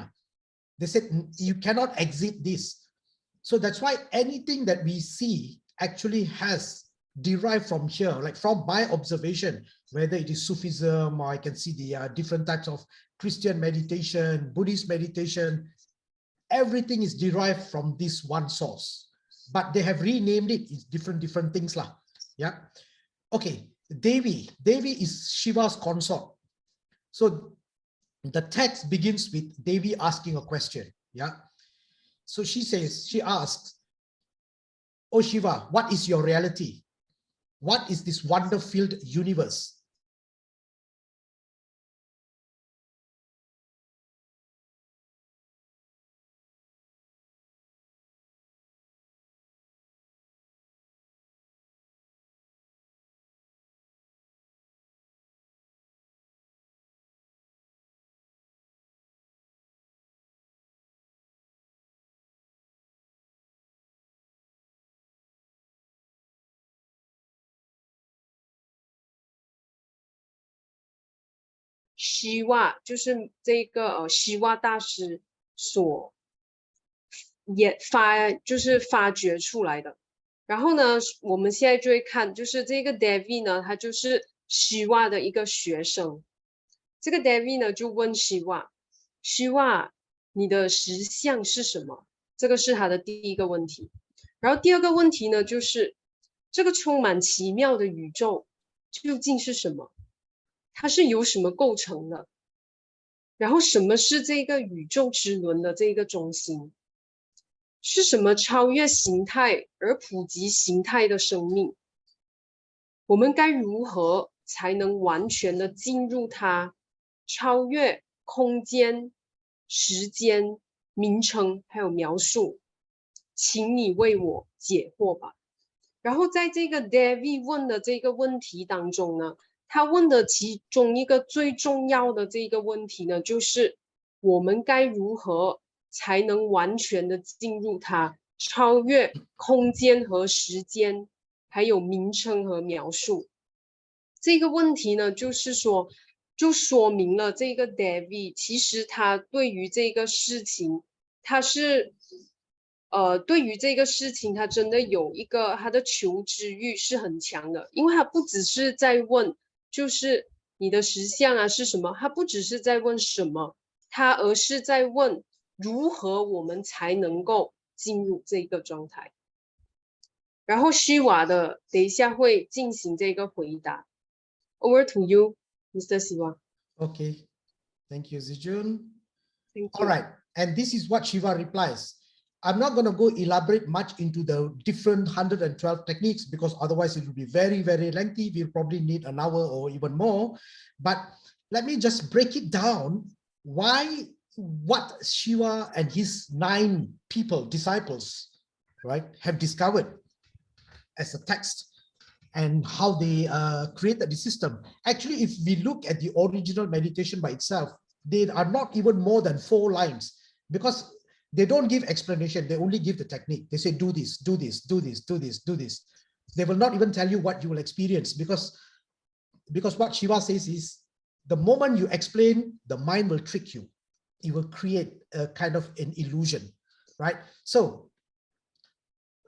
They said you cannot exceed this. So that's why anything that we see actually has derived from here, like from my observation, whether it is Sufism or I can see the different types of Christian meditation, Buddhist meditation, everything is derived from this one source. But they have renamed it. It's different things lah. Yeah. Okay. Devi is Shiva's consort. So the text begins with Devi asking a question. Yeah. So she asks, "Oh Shiva, what is your reality? What is this wonder-filled universe?"希瓦就是这个希瓦大师所发掘出来的。然后呢，我们现在就会看，就是这个 Devi 呢，他就是希瓦的一个学生。这个 Devi 呢就问希瓦，希瓦，你的实相是什么？这个是他的第一个问题。然后第二个问题呢，就是这个充满奇妙的宇宙究竟是什么？它是由什么构成的？然后什么是这个宇宙之轮的这个中心？是什么超越形态而普及形态的生命？我们该如何才能完全的进入它，超越空间、时间、名称还有描述？请你为我解惑吧。然后在这个 David 问的这个问题当中呢，他问的其中一个最重要的这个问题呢，就是我们该如何才能完全的进入它，超越空间和时间，还有名称和描述。这个问题呢，就是说，就说明了这个 David 其实他对于这个事情，他是对于这个事情，他真的有一个他的求知欲是很强的，因为他不只是在问，就是你的实相啊是什么，他不只是在问什么，他而是在问如何我们才能够进入这个状态。然后虚瓦的等一下会进行这个回答。Over to you, Mr. Siva. Okay, thank you, Zijun. Thank All you. right, and this is what Shiva replies. I'm not going to go elaborate much into the different 112 techniques because otherwise it will be very, very lengthy. We'll probably need an hour or even more. But let me just break it down. What Shiva and his 9 disciples, right, have discovered as a text and how they created the system. Actually, if we look at the original meditation by itself, they are not even more than 4 lines because they don't give explanation. They only give the technique. They say, do this, do this, do this, do this, do this. They will not even tell you what you will experience because what Shiva says is the moment you explain, the mind will trick you. It will create a kind of an illusion, right? So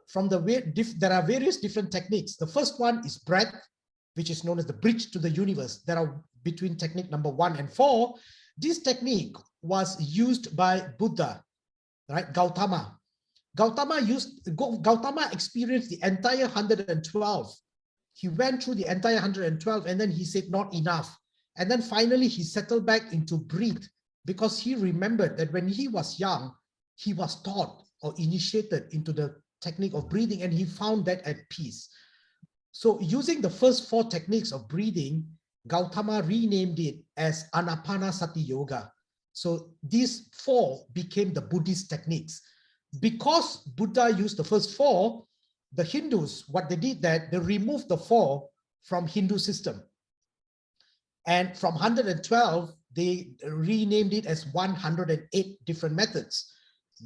from the way there are various different techniques. The first one is breath, which is known as the bridge to the universe. There are between technique number 1 and 4. This technique was used by Buddha, right? Gautama experienced the entire 112. He went through the entire 112 and then he said not enough. And then finally he settled back into breathe because he remembered that when he was young, he was taught or initiated into the technique of breathing and he found that at peace. So using the first 4 techniques of breathing, Gautama renamed it as Anapanasati Yoga. So these 4 became the Buddhist techniques. Because Buddha used the first 4, the Hindus, what they did that they removed the 4 from Hindu system. And from 112, they renamed it as 108 different methods.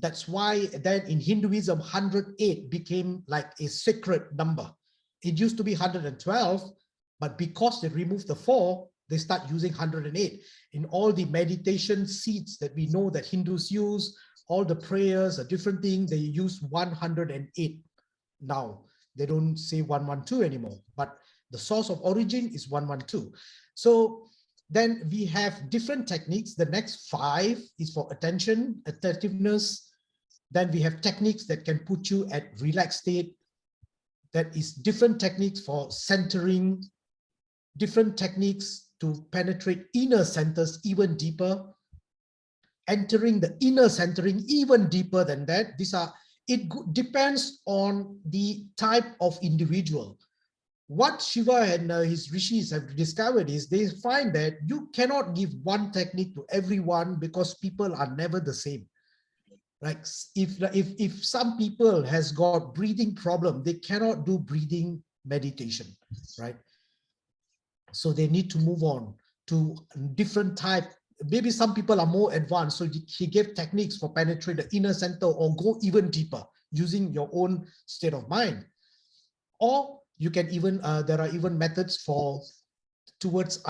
That's why then in Hinduism, 108 became like a sacred number. It used to be 112, but because they removed the 4, they start using 108. In all the meditation seats that we know that Hindus use, all the prayers, a different thing, they use 108 now. They don't say 112 anymore, but the source of origin is 112. So then we have different techniques. The next 5 is for attention, attentiveness. Then we have techniques that can put you at relaxed state. That is different techniques for centering, different techniques to penetrate inner centers even deeper, entering the inner centering even deeper than that. It depends on the type of individual. What Shiva and his rishis have discovered is they find that you cannot give one technique to everyone because people are never the same. Like if some people has got breathing problem, they cannot do breathing meditation, right? So they need to move on to different type. Maybe some people are more advanced, so he gave techniques for penetrate the inner center or go even deeper using your own state of mind. Or you can even there are even methods for towards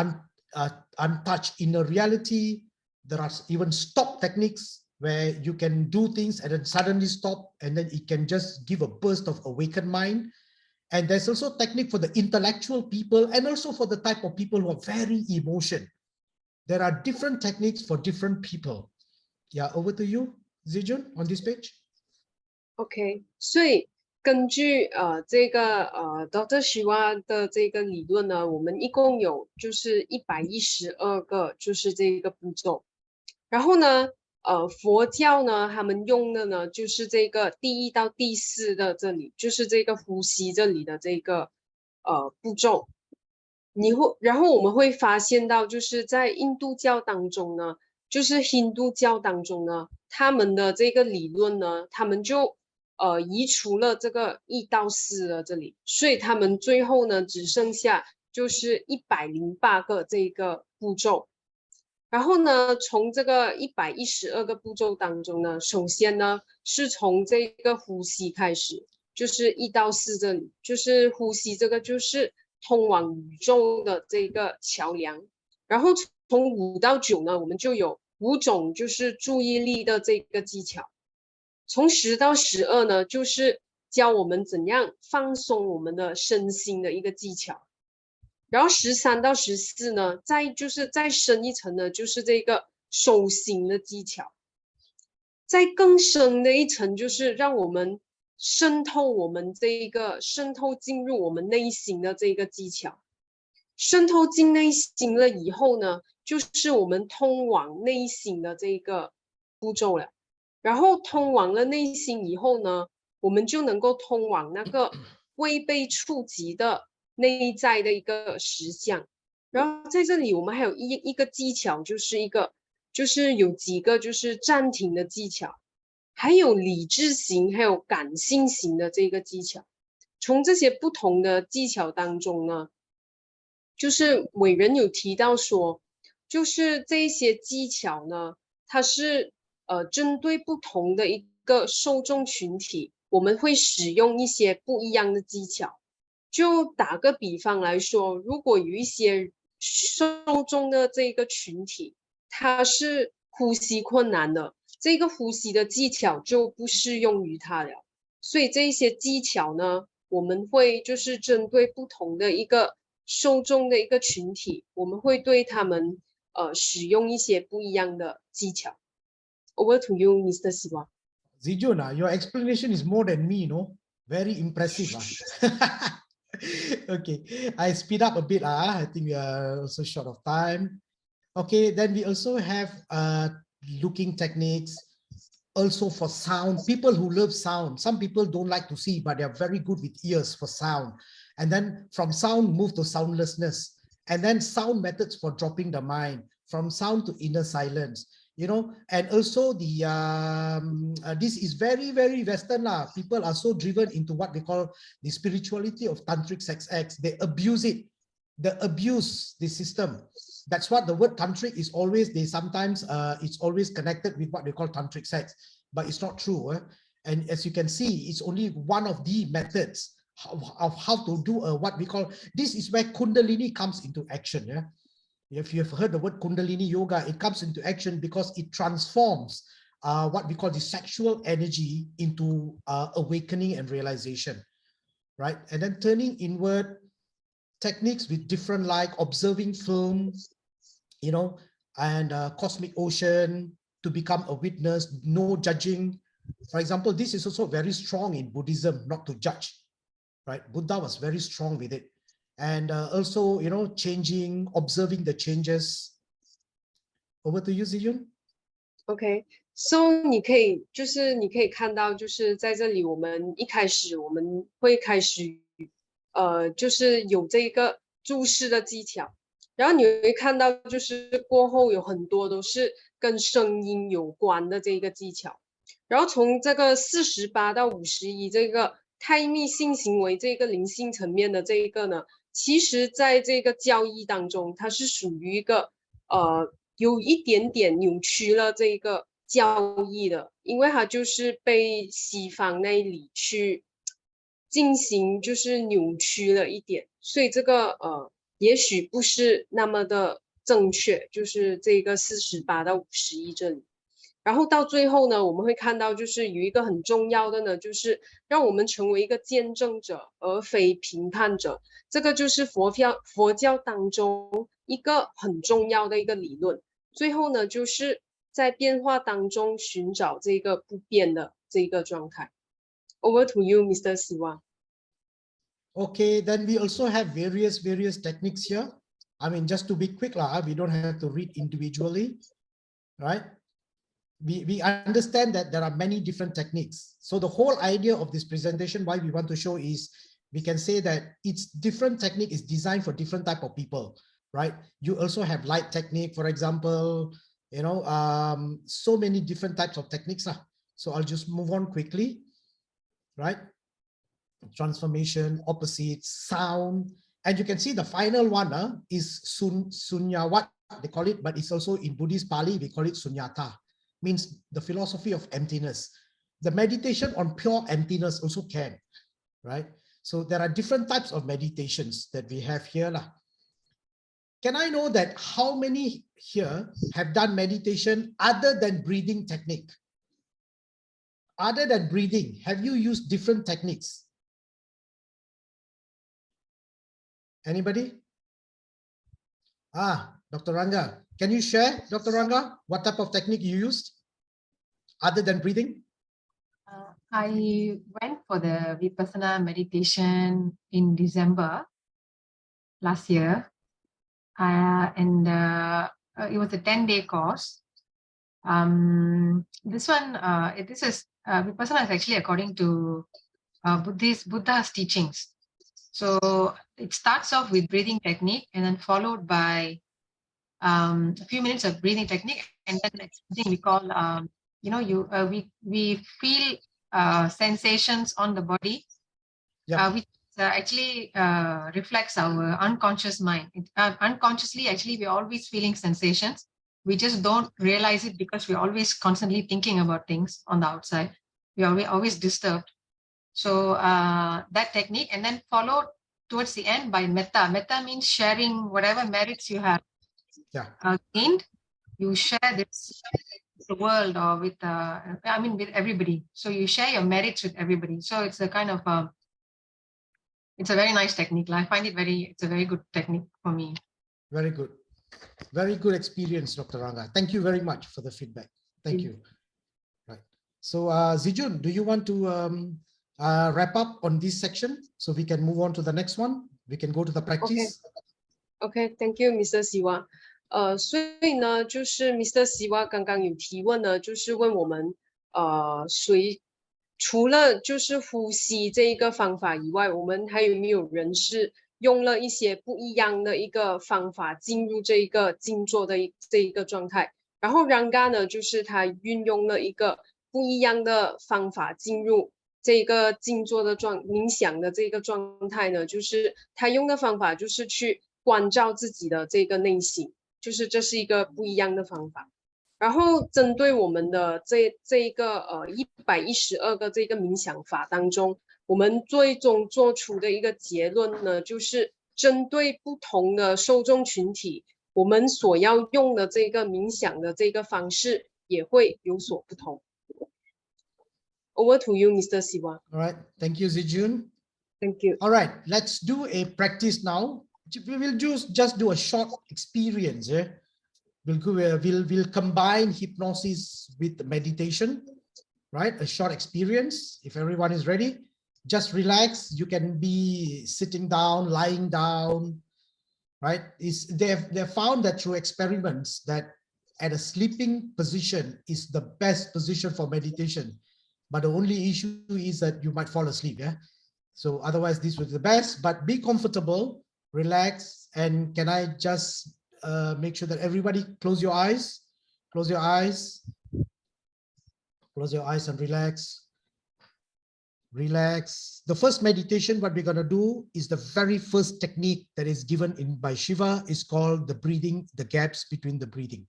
untouched inner reality. There are even stop techniques where you can do things and then suddenly stop, and then it can just give a burst of awakened mind. And there's also technique for the intellectual people and also for the type of people who are very emotion. There are different techniques for different people. Yeah, over to you, Zijun, on this page. OK， 所以根据这个Dr. Siva 的这个理论呢，我们一共有就是112个就是这个步骤。然后呢，佛教呢，他们用的呢就是这个第1到第4的这里，就是这个呼吸这里的这个步骤。然后我们会发现到，就是在印度教当中呢，就是印度教当中呢，他们的这个理论呢，他们就移除了这个1到4的这里，所以他们最后呢只剩下就是108个这个步骤。然后呢，从这个112个步骤当中呢，首先呢是从这个呼吸开始，就是1到4这里，就是呼吸这个就是通往宇宙的这个桥梁。然后从5到9呢，我们就有5种就是注意力的这个技巧。从10到12呢，就是教我们怎样放松我们的身心的一个技巧。然后13到14呢，再深一层呢，就是这个收心的技巧。再更深的一层，就是让我们渗透进入我们内心的这个技巧。渗透进内心了以后呢，就是我们通往内心的这个步骤了。然后通往了内心以后呢，我们就能够通往那个未被触及的内在的一个实相。然后在这里我们还有一个技巧，就是有几个就是暂停的技巧，还有理智型还有感性型的这个技巧。从这些不同的技巧当中呢，就是伟人有提到说，就是这些技巧呢，它是针对不同的一个受众群体，我们会使用一些不一样的技巧。就打个比方来说，如果有一些受众的这个群体，他是呼吸困难的，这个呼吸的技巧就不适用于他了。所以这些技巧呢，我们会就是针对不同的一个受众的一个群体，我们会对他们使用一些不一样的技巧。Over to you, Mr. Siva. Zijun, your explanation is more than me, no? Very impressive. Okay, I speed up a bit. I think we are also short of time. Okay, then we also have looking techniques. Also for sound, people who love sound. Some people don't like to see, but they are very good with ears for sound. And then from sound, move to soundlessness. And then sound methods for dropping the mind. From sound to inner silence. You know, and also this is very, very Western lah. People are so driven into what they call the spirituality of tantric sex acts. They abuse it. They abuse the system. That's what the word tantric is always. They sometimes it's always connected with what they call tantric sex, but it's not true. And as you can see, it's only one of the methods of how to do what we call. This is where Kundalini comes into action. Yeah. If you have heard the word Kundalini yoga, it comes into action because it transforms what we call the sexual energy into awakening and realization, right? And then turning inward, techniques with different, like observing films, you know, and cosmic ocean to become a witness, no judging. For example, this is also very strong in Buddhism, not to judge, right? Buddha was very strong with it. And also, you know, changing, observing the changes. Over to you, Zijun. OK，so 你可以看到，就是在这里我们一开始我们会开始就是有这个注视的技巧，然后你会看到就是过后有很多都是跟声音有关的这个技巧，然后从这个48到51这个太密性行为这个灵性层面的这一个呢，其实在这个教义当中，它是属于一个有一点点扭曲了这个教义的，因为它就是被西方那里去进行就是扭曲了一点，所以这个也许不是那么的正确，就是这个48到51这里。然后到最后呢，我们会看到就是有一个很重要的呢，就是让我们成为一个见证者而非评判者，这个就是佛教当中一个很重要的一个理论。最后呢，就是在变化当中寻找这个不变的这个状态。Over to you, Mr. Siva. Okay, then we also have various techniques here. I mean, just to be quick, we don't have to read individually, right? We understand that there are many different techniques. So the whole idea of this presentation, why we want to show is, we can say that it's different technique is designed for different type of people, right? You also have light technique, for example, you know, so many different types of techniques. So I'll just move on quickly, right? Transformation, opposites, sound, and you can see the final one is sunyawat, they call it, but it's also in Buddhist Pali, we call it sunyata, means the philosophy of emptiness. The meditation on pure emptiness also can, right? So there are different types of meditations that we have here. Can I know that how many here have done meditation other than breathing technique? Other than breathing, have you used different techniques? Anybody? Dr. Ranga, can you share, Dr. Ranga, what type of technique you used other than breathing? I went for the Vipassana meditation in December last year, and it was a 10-day course. This one, Vipassana is actually according to Buddha's teachings. So it starts off with breathing technique and then followed by a few minutes of breathing technique, and then next thing we call, we feel sensations on the body, which actually reflects our unconscious mind. Unconsciously, actually, we're always feeling sensations. We just don't realize it because we're always constantly thinking about things on the outside. We're always disturbed. So that technique, and then followed towards the end by metta. Metta means sharing whatever merits you have gained. You share this with the world or with, with everybody. So you share your merits with everybody. So it's a kind of, it's a very nice technique. I find it's a very good technique for me. Very good. Very good experience, Dr. Ranga. Thank you very much for the feedback. Thank you. Right. So Zijun, do you want to wrap up on this section so we can move on to the next one? We can go to the practice. Okay, thank you, Mr. Siva. 所以呢，就是 Mr. Siva 刚刚有提问呢，就是问我们，除了就是呼吸这一个方法以外，我们还有没有人是用了一些不一样的一个方法进入这一个静坐的这一个状态？然后 Ranga 呢，就是他运用了一个不一样的方法进入这个静坐的冥想的这个状态呢，就是他用的方法就是去关照自己的这个内心。就是这是一个不一样的方法，然后针对我们的这一个112个这个冥想法当中，我们最终做出的一个结论呢，就是针对不同的受众群体，我们所要用的这个冥想的这个方式也会有所不同。Over to you, Mr. Siva. All right, thank you, Zijun. Thank you. All right, let's do a practice now. We will just do a short experience. We'll combine hypnosis with meditation, right? A short experience. If everyone is ready, just relax. You can be sitting down, lying down, right? They've found that through experiments that at a sleeping position is the best position for meditation. But the only issue is that you might fall asleep. So otherwise, this was the best. But be comfortable. Relax, and can I just make sure that everybody close your eyes, close your eyes and relax. Relax. The first meditation, what we're going to do is the very first technique that is given by Shiva is called the breathing, the gaps between the breathing.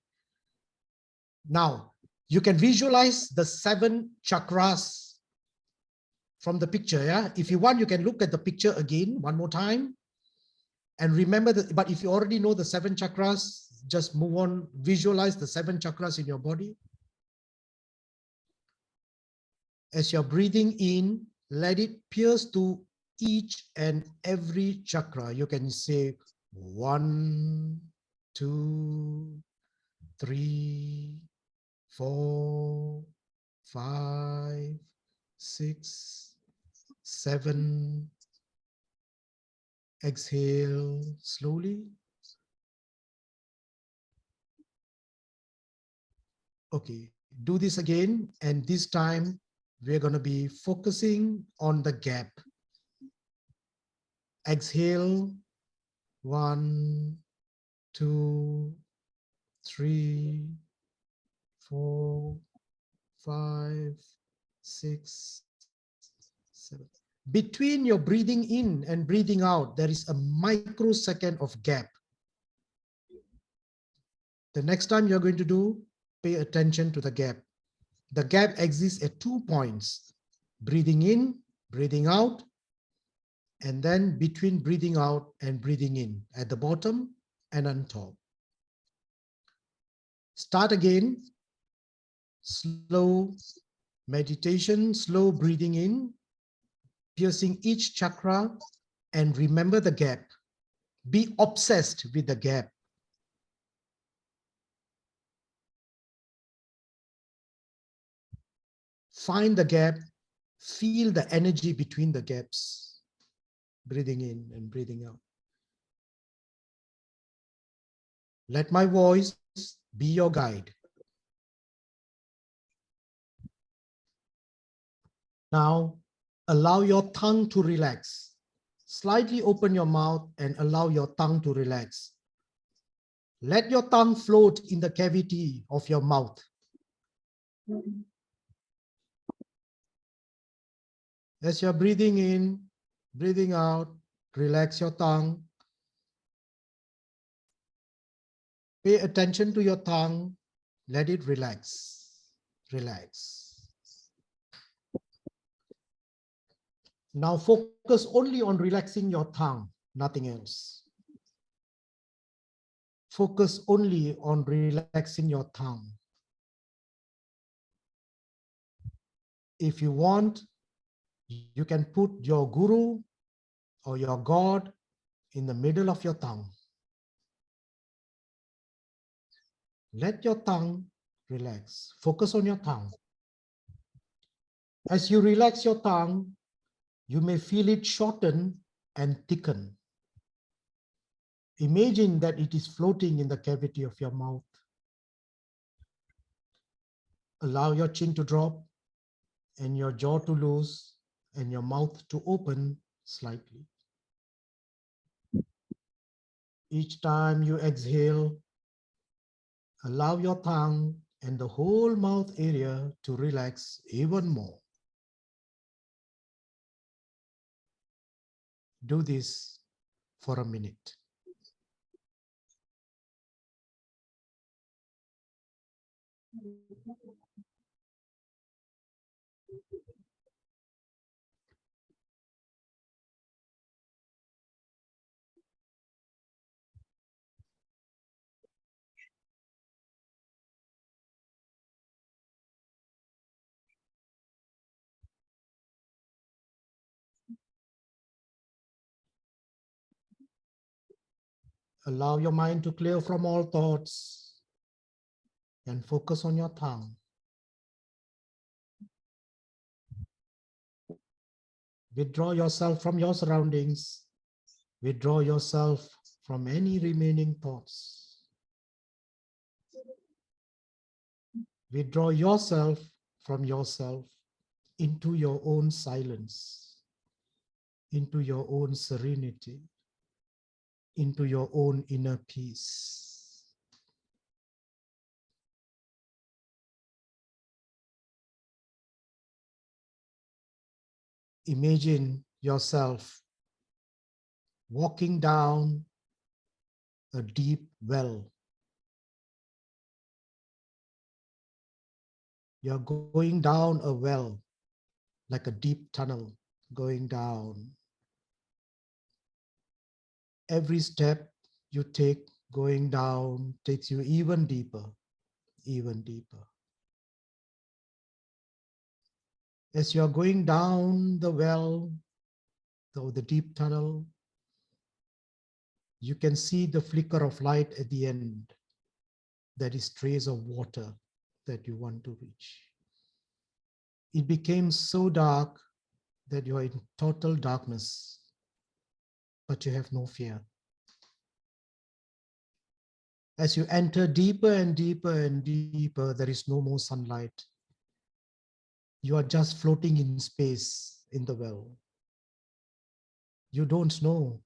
Now, you can visualize the 7 chakras from the picture. If you want, you can look at the picture again one more time. And remember that, but if you already know the 7 chakras, just move on, visualize the 7 chakras in your body. As you're breathing in, let it pierce to each and every chakra. You can say 1, 2, 3, 4, 5, 6, 7. Exhale slowly. Okay, do this again, and this time we're going to be focusing on the gap. Exhale, 1, 2, 3, 4, 5, 6, 7. Between your breathing in and breathing out, there is a microsecond of gap. The next time you're going to do, pay attention to the gap. The gap exists at 2 points: breathing in, breathing out, and then between breathing out and breathing in, at the bottom and on top. Start again. Slow meditation, slow breathing in, piercing each chakra, and remember the gap. Be obsessed with the gap. Find the gap, feel the energy between the gaps, breathing in and breathing out. Let my voice be your guide. Now, allow your tongue to relax. Slightly open your mouth and allow your tongue to relax. Let your tongue float in the cavity of your mouth. As you're breathing in, breathing out, relax your tongue. Pay attention to your tongue. Let it relax. Relax. Now focus only on relaxing your tongue, nothing else. Focus only on relaxing your tongue. If you want, you can put your guru or your God in the middle of your tongue. Let your tongue relax. Focus on your tongue. As you relax your tongue, you may feel it shorten and thicken. Imagine that it is floating in the cavity of your mouth. Allow your chin to drop and your jaw to loose and your mouth to open slightly. Each time you exhale, allow your tongue and the whole mouth area to relax even more. Do this for a minute. Allow your mind to clear from all thoughts and focus on your tongue. Withdraw yourself from your surroundings. Withdraw yourself from any remaining thoughts. Withdraw yourself from yourself into your own silence, into your own serenity, into your own inner peace. Imagine yourself walking down a deep well. You're going down a well, like a deep tunnel going down. Every step you take going down takes you even deeper, even deeper. As you're going down the well, the deep tunnel, you can see the flicker of light at the end. That is trace of water that you want to reach. It became so dark that you are in total darkness, but you have no fear. As you enter deeper and deeper and deeper, there is no more sunlight. You are just floating in space in the well. You don't know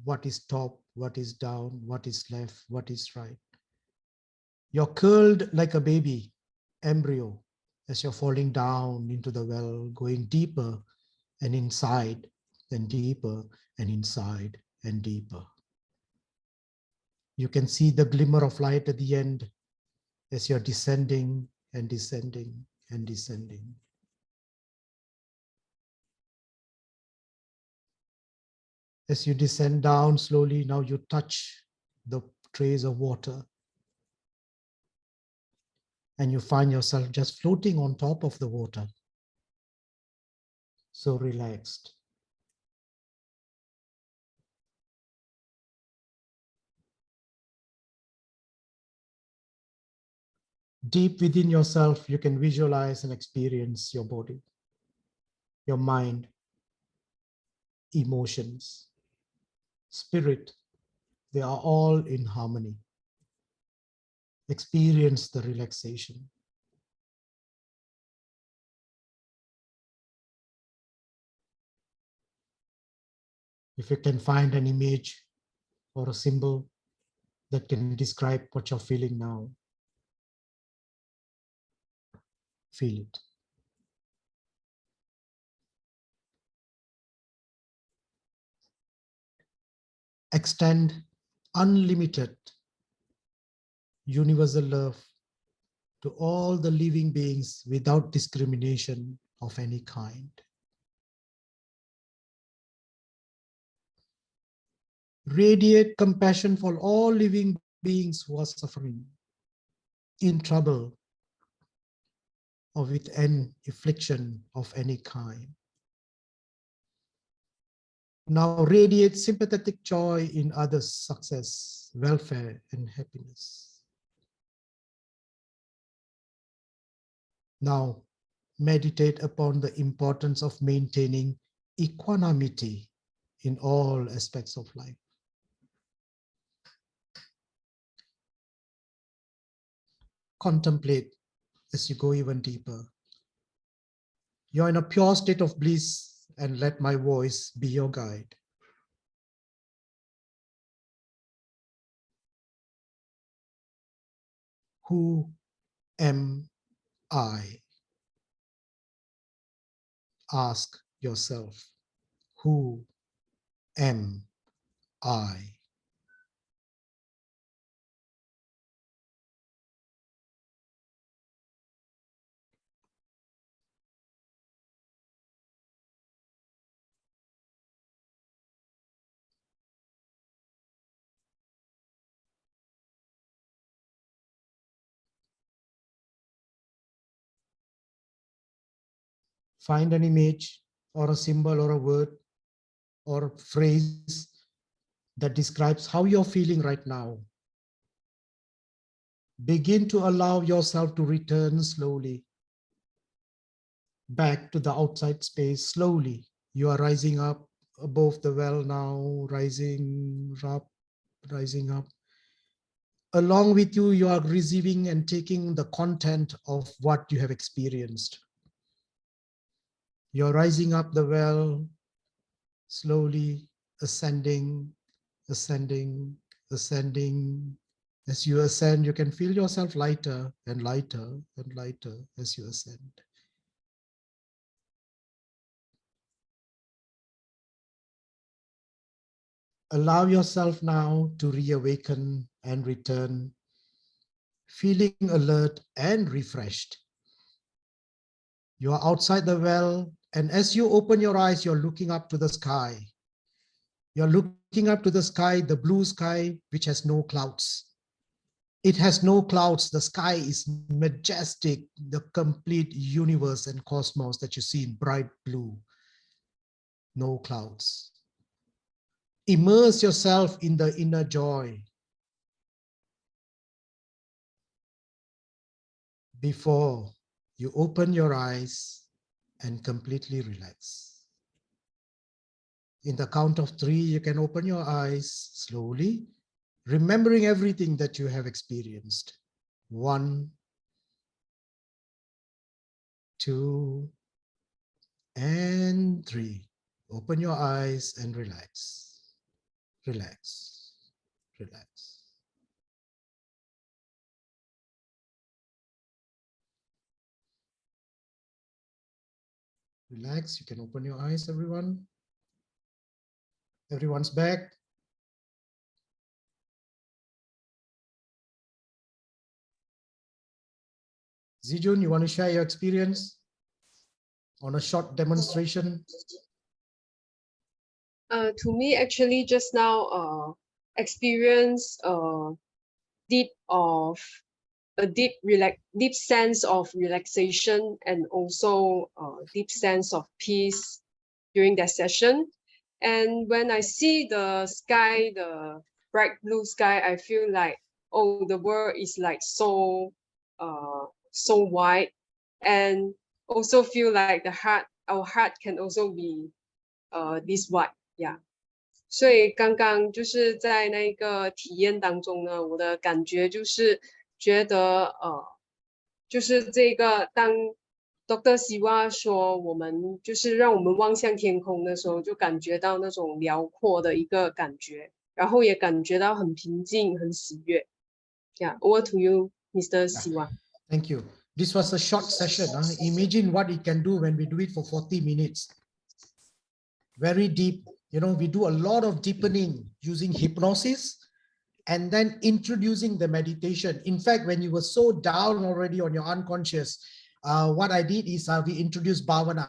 what is top, what is down, what is left, what is right. You're curled like a baby embryo as you're falling down into the well, going deeper and inside, and deeper and inside and deeper. You can see the glimmer of light at the end as you're descending and descending and descending. As you descend down slowly, now you touch the trace of water. And you find yourself just floating on top of the water. So relaxed. Deep within yourself, you can visualize and experience your body, your mind, emotions, spirit. They are all in harmony. Experience the relaxation. If you can find an image or a symbol that can describe what you're feeling now, feel it. Extend unlimited universal love to all the living beings without discrimination of any kind. Radiate compassion for all living beings who are suffering, in trouble, or with an affliction of any kind. Now radiate sympathetic joy in others' success, welfare, and happiness. Now meditate upon the importance of maintaining equanimity in all aspects of life. Contemplate as you go even deeper. You're in a pure state of bliss, and let my voice be your guide. Who am I? Ask yourself, who am I? Find an image or a symbol or a word or a phrase that describes how you're feeling right now. Begin to allow yourself to return slowly back to the outside space. Slowly, you are rising up above the well now, rising up, rising up. Along with you, you are receiving and taking the content of what you have experienced. You're rising up the well, slowly ascending, ascending, ascending. As you ascend, you can feel yourself lighter and lighter and lighter as you ascend. Allow yourself now to reawaken and return, feeling alert and refreshed. You are outside the well, and as you open your eyes, you're looking up to the sky. You're looking up to the sky, the blue sky, which has no clouds. It has no clouds. The sky is majestic, the complete universe and cosmos that you see in bright blue. No clouds. Immerse yourself in the inner joy before you open your eyes and completely relax. In the count of 3, you can open your eyes slowly, remembering everything that you have experienced. 1, 2, and 3. Open your eyes and relax. Relax. Relax. Relax. You can open your eyes, everyone. Everyone's back. Zijun, you want to share your experience on a short demonstration? To me, actually, just now, experience deep sense of relaxation and also deep sense of peace during that session. And when I see the sky, the bright blue sky, I feel like, oh, the world is like so wide, and also feel like our heart can also be this wide. Yeah. 所以刚刚就是在那个体验当中呢，我的感觉就是觉得就是这个当 Dr. Siva 说我们就是让我们望向天空的时候，就感觉到那种辽阔的一个感觉，然后也感觉到很平静、很喜悦。Yeah, over to you, Mr. Siva. Thank you. This was a short session. Imagine what it can do when we do it for 40 minutes. Very deep. You know, we do a lot of deepening using hypnosis and then introducing the meditation. In fact, when you were so down already on your unconscious, what I did is we introduced Bhavana.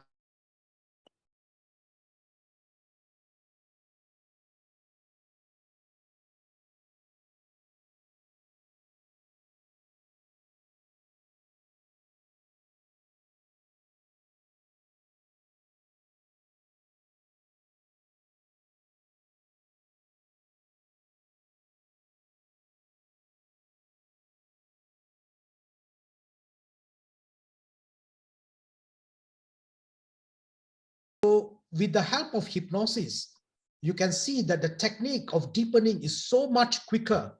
So with the help of hypnosis, you can see that the technique of deepening is so much quicker,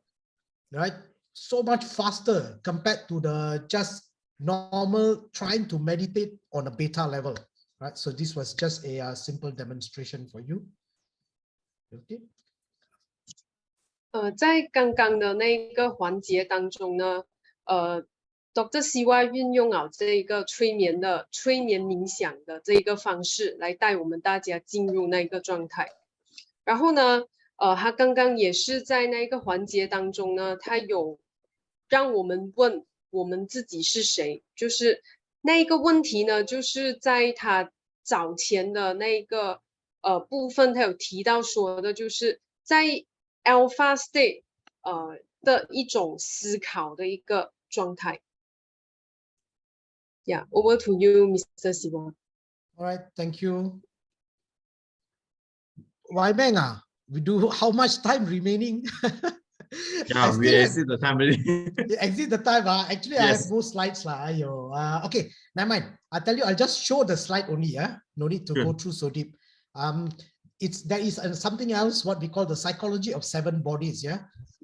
right? So much faster compared to the just normal trying to meditate on a beta level, right? So this was just a simple demonstration for you. Okay. 在刚刚的那个环节当中呢，Dr. Siva 运用了这个催眠冥想的这个方式来带我们大家进入那个状态。然后呢，他刚刚也是在那个环节当中呢，他有让我们问我们自己是谁，就是那一个问题呢，就是在他早前的那个部分，他有提到说的，就是在 Alpha State 的一种思考的一个状态。Yeah, over to you, Mr. Siva. All right, thank you. Why, Bang? We do how much time remaining? Yeah, we exceed the time already. Exit the time. Actually, I have Yes. no slides. Okay, never mind. I'll tell you, I'll just show the slide only. No need to go through so deep. There is something else, what we call the psychology of 7 bodies. Yeah,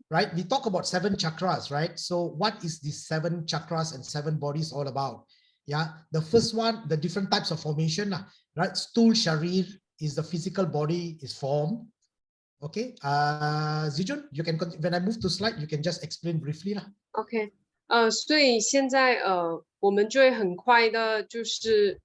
right. We talk about 7 chakras, right? So what is these 7 chakras and 7 bodies all about? Yeah, the first one, the different types of formation, right? Stool Sharir is the physical body is formed. Okay, Zijun, you can, when I move to slide, you can just explain briefly. OK，所以现在我们就会很快的，就是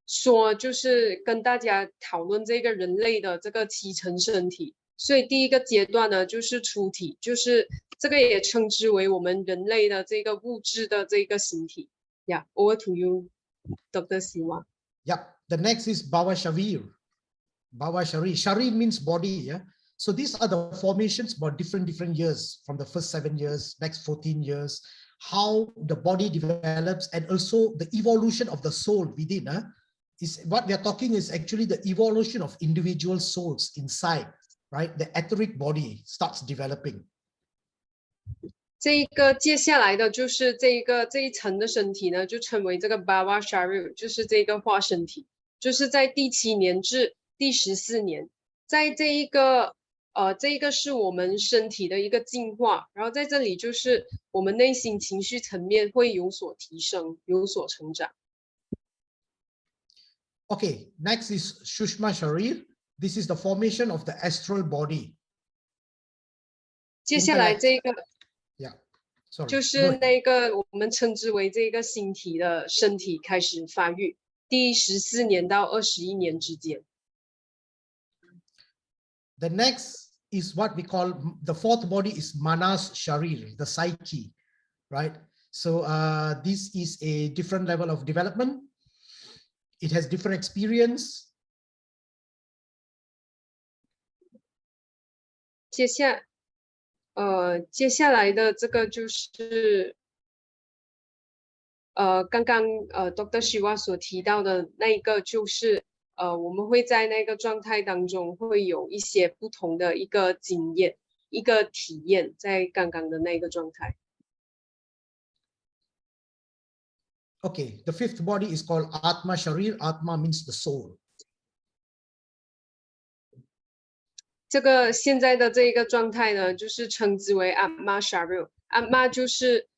说，就是跟大家讨论这个人类的这个7层身体。所以第一个阶段呢，就是初体，就是这个也称之为我们人类的这个物质的这个形体。Yeah, over to you, Dr. Siva. Yep. The next is Bhava Shavir. Bhava Sharir. Sharir means body. Yeah. So these are the formations about different years, from the first 7 years, next 14 years, how the body develops, and also the evolution of the soul within. Is what we are talking is actually the evolution of individual souls inside, right? The etheric body starts developing. 这个接下来的就是这一层的身体呢，就称为这个 Bhava Sharir， 就是这个化身体，就是在第7年至第14年，在这一个是我们身体的一个进化，然后在这里就是我们内心情绪层面会有所提升，有所成长。Okay, next is Shushma Sharir. This is the formation of the astral body. 接下来这个 Yeah, sorry. 就是那个我们称之为这个星体的身体开始发育，第14年到21年之间。The next is what we call the fourth body is Manas Sharir, the psyche, right? So this is a different level of development. It has different experience. 接下来的这个就是刚刚Dr. Siva 所提到的那一个，就是我们会在那个状态当中会有一些不同的一个经验、一个体验，在刚刚的那个状态。Okay, the fifth body is called Atma Sharir. Atma means the soul. 这个现在的这一个状态呢，就是称之为 Atma Sharir。Atma 就是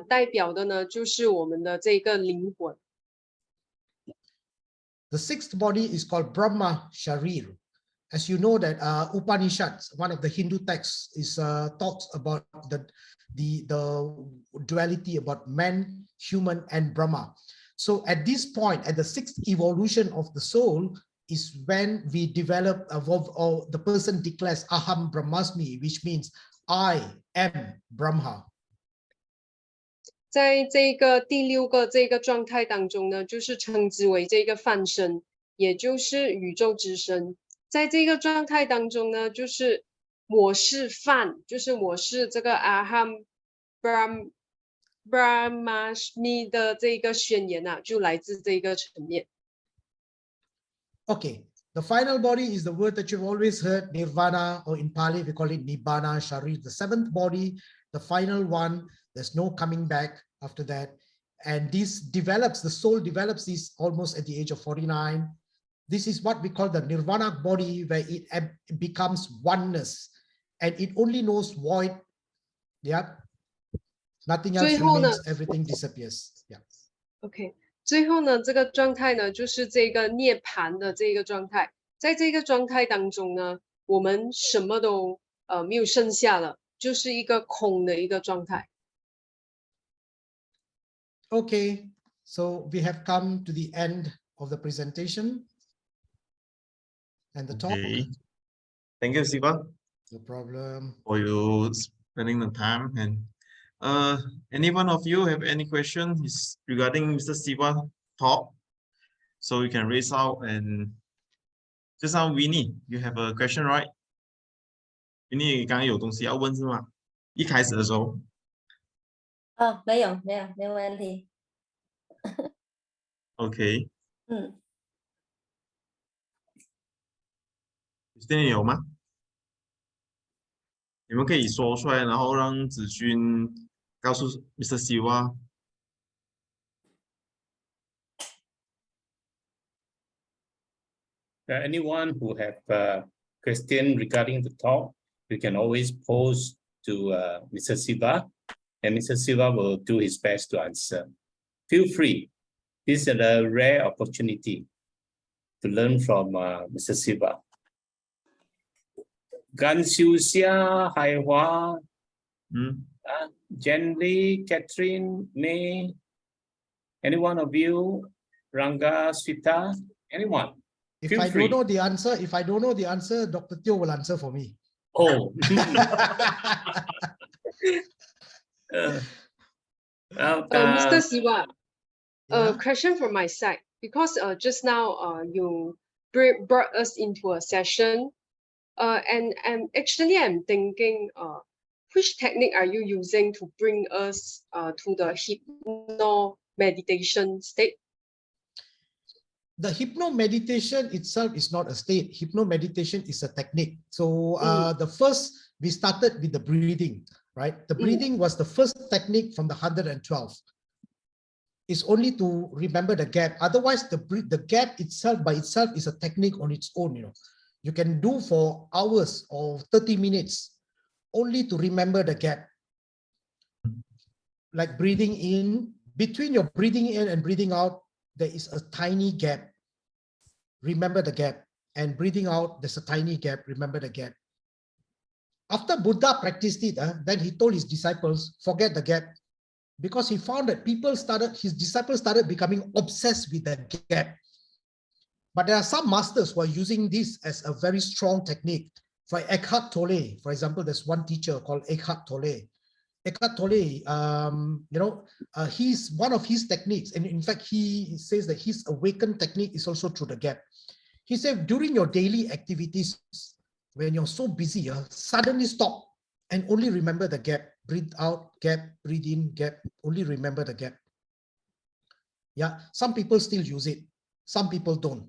代表的呢，就是我们的这个灵魂。The sixth body is called Brahma Sharir. As you know that Upanishads, one of the Hindu texts, is talks about the duality about man, human, and Brahma. So at this point, at the sixth evolution of the soul, is when we develop or the person declares Aham Brahmasmi, which means I am Brahma. 在这个第6个这个状态当中呢，就是称之为这个梵身，也就是宇宙之身。在这个状态当中呢，就是我是梵，就是我是这个 Aham Brahmasmi 的这个宣言啊，就来自这个层面。Okay, the final body is the word that you've always heard, Nirvana, or in Pali we call it Nibbana Sharir. The seventh body, the final one, there's no coming back after that. And this develops, the soul develops this almost at the age of 49. This is what we call the Nirvana body, where it becomes oneness and it only knows void. Yeah. Nothing else remains, everything disappears. Yeah. Okay. 最后呢，这个状态呢，就是这个涅槃的这个状态。在这个状态当中呢，我们什么都没有剩下了，就是一个空的一个状态。Okay, so we have come to the end of the presentation and the talk. Okay. Thank you, Siva. No problem. For you spending the time. And any one of you have any questions regarding Mr. Siva talk? So you can raise out. And just now, Winnie, you have a question, right? Winnie 刚刚有东西要问是吗？一开始的时候。没有问题。OK。现在有吗？你们可以说出来，然后让子君告诉 Mr. Siva。Anyone who have a question regarding the talk, you can always pose to Mr. Siva, and Mr. Siva will do his best to answer. Feel free. This is a rare opportunity to learn from Mr. Siva. Gan Xiu Xia, Hai Hua, Jen Lee, Catherine, May, any one of you, Ranga, Swita, anyone. If I don't know the answer, Dr. Teoh will answer for me. Oh. Mr. Siva, question from my side, because just now you brought us into a session, and actually I'm thinking, which technique are you using to bring us to the hypno meditation state? The HypnoMeditation itself is not a state. HypnoMeditation is a technique. So the first, we started with the breathing, right? The breathing was the first technique from the 112. It's only to remember the gap. Otherwise, the gap itself by itself is a technique on its own. You can do for hours or 30 minutes only to remember the gap. Like breathing in, between your breathing in and breathing out, there is a tiny gap. Remember the gap. And breathing out, there's a tiny gap. Remember the gap. After Buddha practiced it, then he told his disciples, forget the gap. Because he found that his disciples started becoming obsessed with the gap. But there are some masters who are using this as a very strong technique. For Eckhart Tolle, for example, there's one teacher called Eckhart Tolle. Eckhart Tolle, he's one of his techniques, and in fact, he says that his awakened technique is also through the gap. He said, during your daily activities, when you're so busy, suddenly stop and only remember the gap. Breathe out, gap, breathe in, gap, only remember the gap. Yeah, some people still use it, some people don't.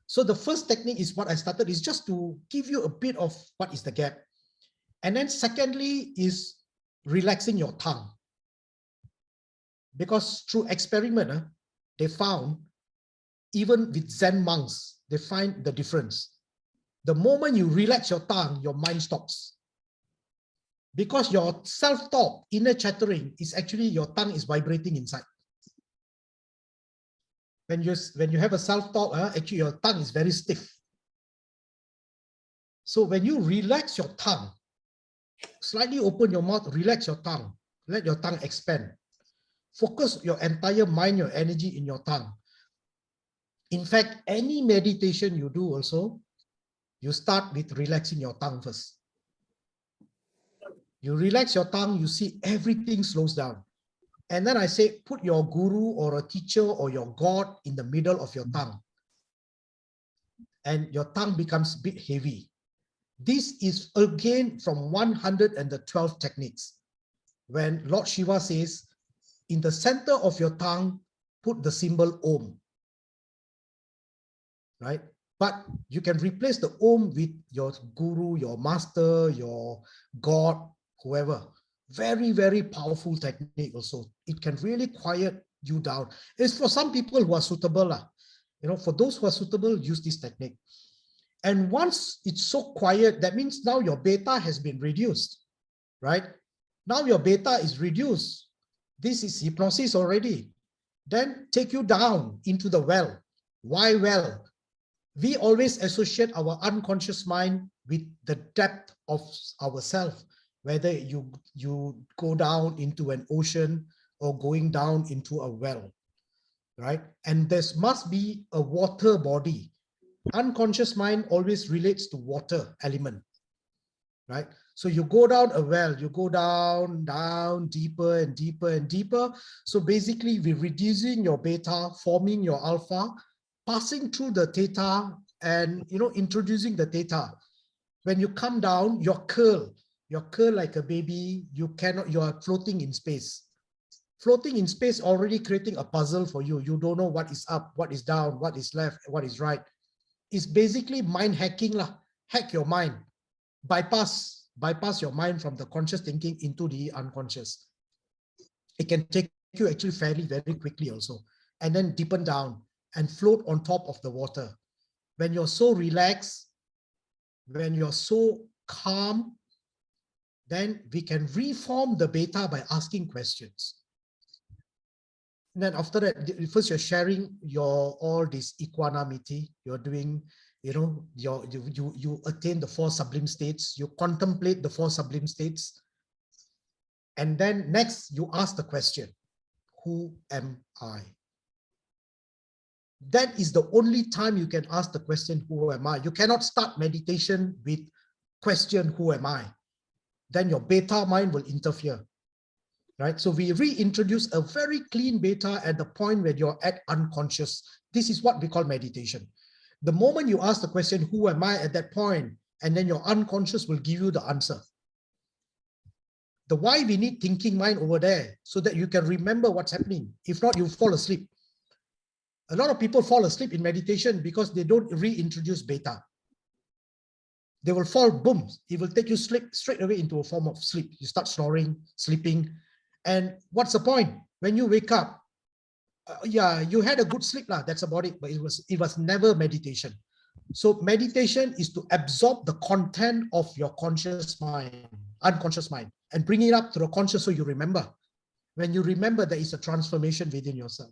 So the first technique is what I started, is just to give you a bit of what is the gap. And then secondly is relaxing your tongue. Because through experiment, they found, even with Zen monks, they find the difference. The moment you relax your tongue, your mind stops. Because your self-talk, inner chattering, is actually your tongue is vibrating inside. When you have a self-talk, actually your tongue is very stiff. So when you relax your tongue, slightly open your mouth, relax your tongue, let your tongue expand. Focus your entire mind, your energy in your tongue. In fact, any meditation you do also, you start with relaxing your tongue first. You relax your tongue, you see everything slows down. And then I say, put your guru or a teacher or your God in the middle of your tongue. And your tongue becomes a bit heavy. This is again from 112 techniques. When Lord Shiva says, in the center of your tongue, put the symbol Om. Right? But you can replace the Om with your guru, your master, your God, whoever. Very, very powerful technique also. It can really quiet you down. It's for some people who are suitable. For those who are suitable, use this technique. And once it's so quiet, that means now your beta has been reduced, right? Now your beta is reduced. This is hypnosis already. Then take you down into the well. Why well? We always associate our unconscious mind with the depth of ourself, whether you go down into an ocean or going down into a well, right? And there must be a water body. Unconscious mind always relates to water element, right? So you go down a well, you go down, deeper and deeper and deeper. So basically we're reducing your beta, forming your alpha, passing through the theta and, introducing the theta. When you come down, your curl like a baby, you are floating in space. Floating in space already creating a puzzle for you. You don't know what is up, what is down, what is left, what is right. It's basically mind hacking lah. Hack your mind. Bypass your mind from the conscious thinking into the unconscious. It can take you actually fairly, very quickly also. And then deepen down and float on top of the water. When you're so relaxed, when you're so calm, then we can reform the beta by asking questions. And then after that, first you're sharing all this equanimity. You're doing, you attain the 4 sublime states. You contemplate the 4 sublime states. And then next you ask the question, who am I? That is the only time you can ask the question, who am I? You cannot start meditation with question, who am I? Then your beta mind will interfere. Right? So we reintroduce a very clean beta at the point where you're at unconscious. This is what we call meditation. The moment you ask the question, who am I, at that point, and then your unconscious will give you the answer. The why we need thinking mind over there, so that you can remember what's happening. If not, you fall asleep. A lot of people fall asleep in meditation because they don't reintroduce beta. They will fall, boom, it will take you straight away into a form of sleep. You start snoring, sleeping. And what's the point? When you wake up, yeah, you had a good sleep, that's about it, but it was never meditation. So meditation is to absorb the content of your conscious mind, unconscious mind, and bring it up to the conscious so you remember. When you remember, there is a transformation within yourself.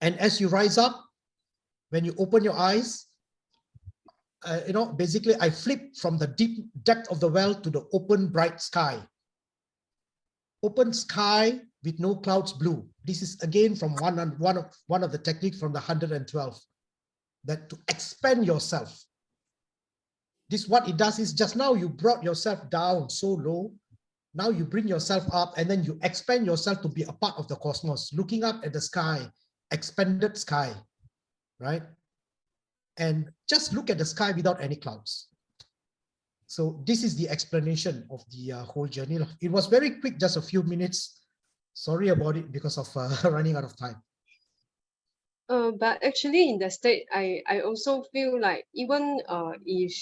And as you rise up, when you open your eyes, basically I flip from the deep depth of the well to the open, bright sky. Open sky with no clouds, blue. This is again from one of the techniques from the 112, that to expand yourself. This, what it does is, just now you brought yourself down so low. Now you bring yourself up and then you expand yourself to be a part of the cosmos, looking up at the sky, expanded sky, right? And just look at the sky without any clouds. So this is the explanation of the whole journey. It was very quick, just a few minutes. Sorry about it because of running out of time. But actually in the state, I also feel like even if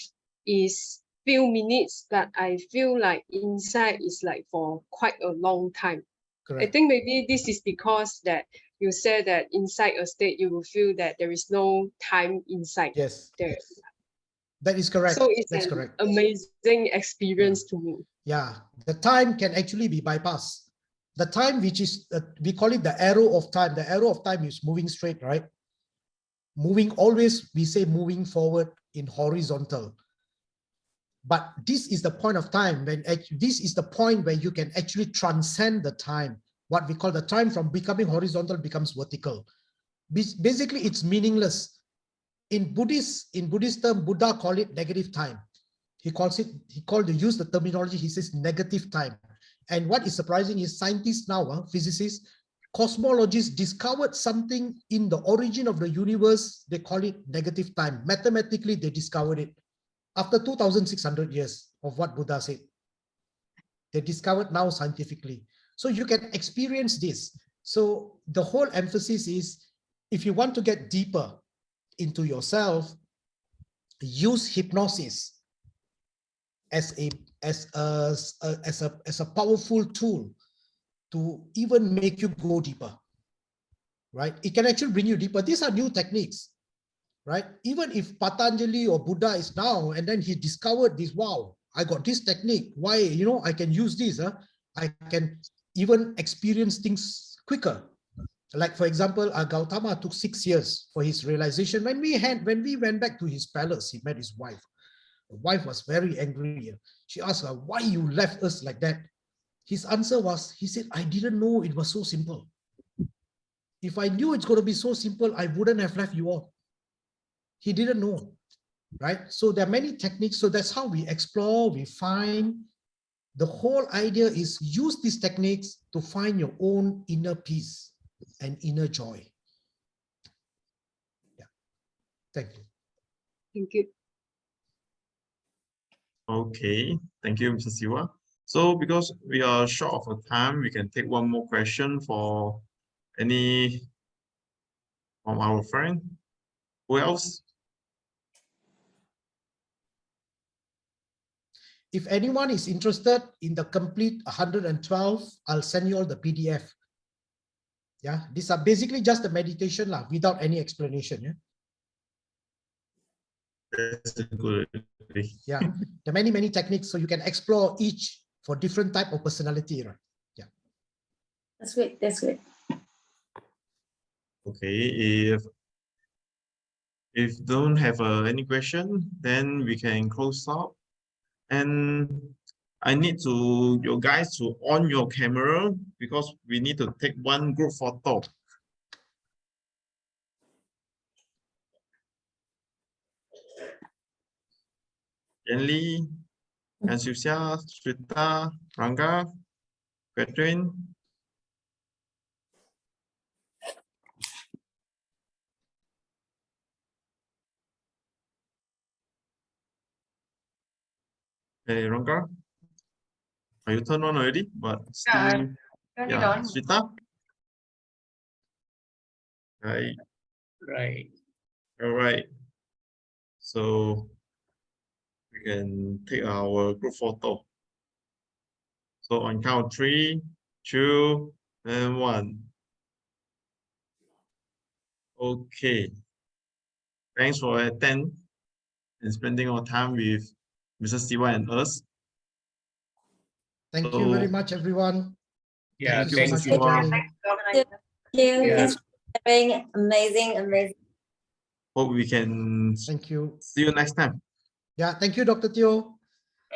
is few minutes, but I feel like inside is like for quite a long time. Correct. I think maybe this is because that you said that inside a state, you will feel that there is no time inside. Yes. There. That is correct. So it's That's an correct. amazing experience to me. Yeah, the time can actually be bypassed. The time, which is, we call it the arrow of time. The arrow of time is moving straight, right? Moving, always we say moving forward in horizontal. But this is the point of time when this is the point where you can actually transcend the time. What we call the time from becoming horizontal becomes vertical. Basically, it's meaningless. In Buddhist term, Buddha called it negative time. He used the terminology, he says negative time. And what is surprising is scientists now, physicists, cosmologists discovered something in the origin of the universe. They call it negative time. Mathematically, they discovered it. After 2,600 years of what Buddha said, they discovered now scientifically. So you can experience this. So the whole emphasis is, if you want to get deeper into yourself, use hypnosis as a powerful tool to even make you go deeper, right? It can actually bring you deeper. These are new techniques, right? Even if Patanjali or Buddha is now, and then he discovered this, wow, I got this technique. Why, I can use this. I can even experience things quicker. Like, for example, Gautama took 6 years for his realization. When we went back to his palace, he met his wife. The wife was very angry. She asked her, why you left us like that? His answer was, he said, I didn't know it was so simple. If I knew it's going to be so simple, I wouldn't have left you all. He didn't know, right? So there are many techniques. So that's how we explore, we find. The whole idea is use these techniques to find your own inner peace and inner joy. Yeah. Thank you. Thank you. Okay, thank you, Mr. Siva. So because we are short of time, we can take one more question for any from our friend. Who else? If anyone is interested in the complete 112, I'll send you all the PDF. Yeah, these are basically just the meditation without any explanation. Yeah. That's good. Yeah, there are many techniques, so you can explore each for different type of personality, right? Yeah. That's great. That's great. Okay, if don't have any question, then we can close up. And I need you guys to on your camera because we need to take one group photo. Yanli, Ansusia, Shrita, Ranga, Catherine. Hey, Ranga, are you turned on already? But still, Turn it on. Shrita. Right. Right. All right. So we can take our group photo. So on count of 3, 2, and 1. Okay. Thanks for attending and spending our time with Mr. Siva and us. Thank you very So, much, everyone. Yeah, Thank you so thank much you. for joining. Thank you. Yeah. Thanks for sharing. Amazing. hope we can Thank you. see you next time. Yeah, thank you, Dr. Teoh.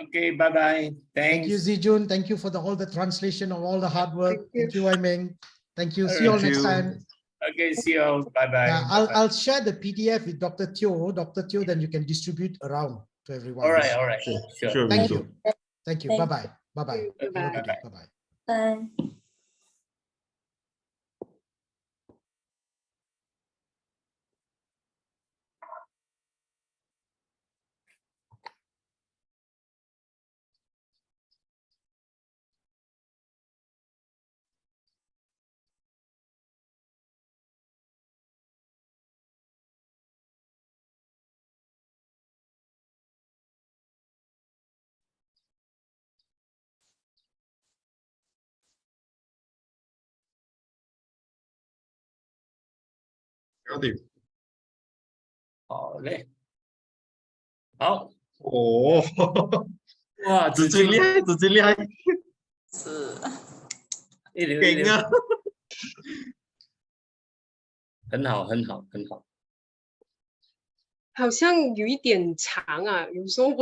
Okay, bye-bye. Thank you, Thanks. Zijun. Thank you for all the translation of all the hard work. Thank you, Wai Ming. Thank you. See you all Thank next you. time. Okay, see you all. Bye-bye. Yeah, Bye-bye. I'll share the PDF with Dr. Teoh. Dr. Teoh, then you can distribute around to everyone. All right, all right. Sure. Sure. Thank will you. do. Thank you. Thank you. Bye-bye. Bye-bye. Okay, Have a good day. bye-bye. Bye-bye. Bye. Got it. 好嘞。好，哦，哇，子君厉害，子君厉害，一流一流，劲啊！很好，很好，很好。好像有一点长啊，有时候我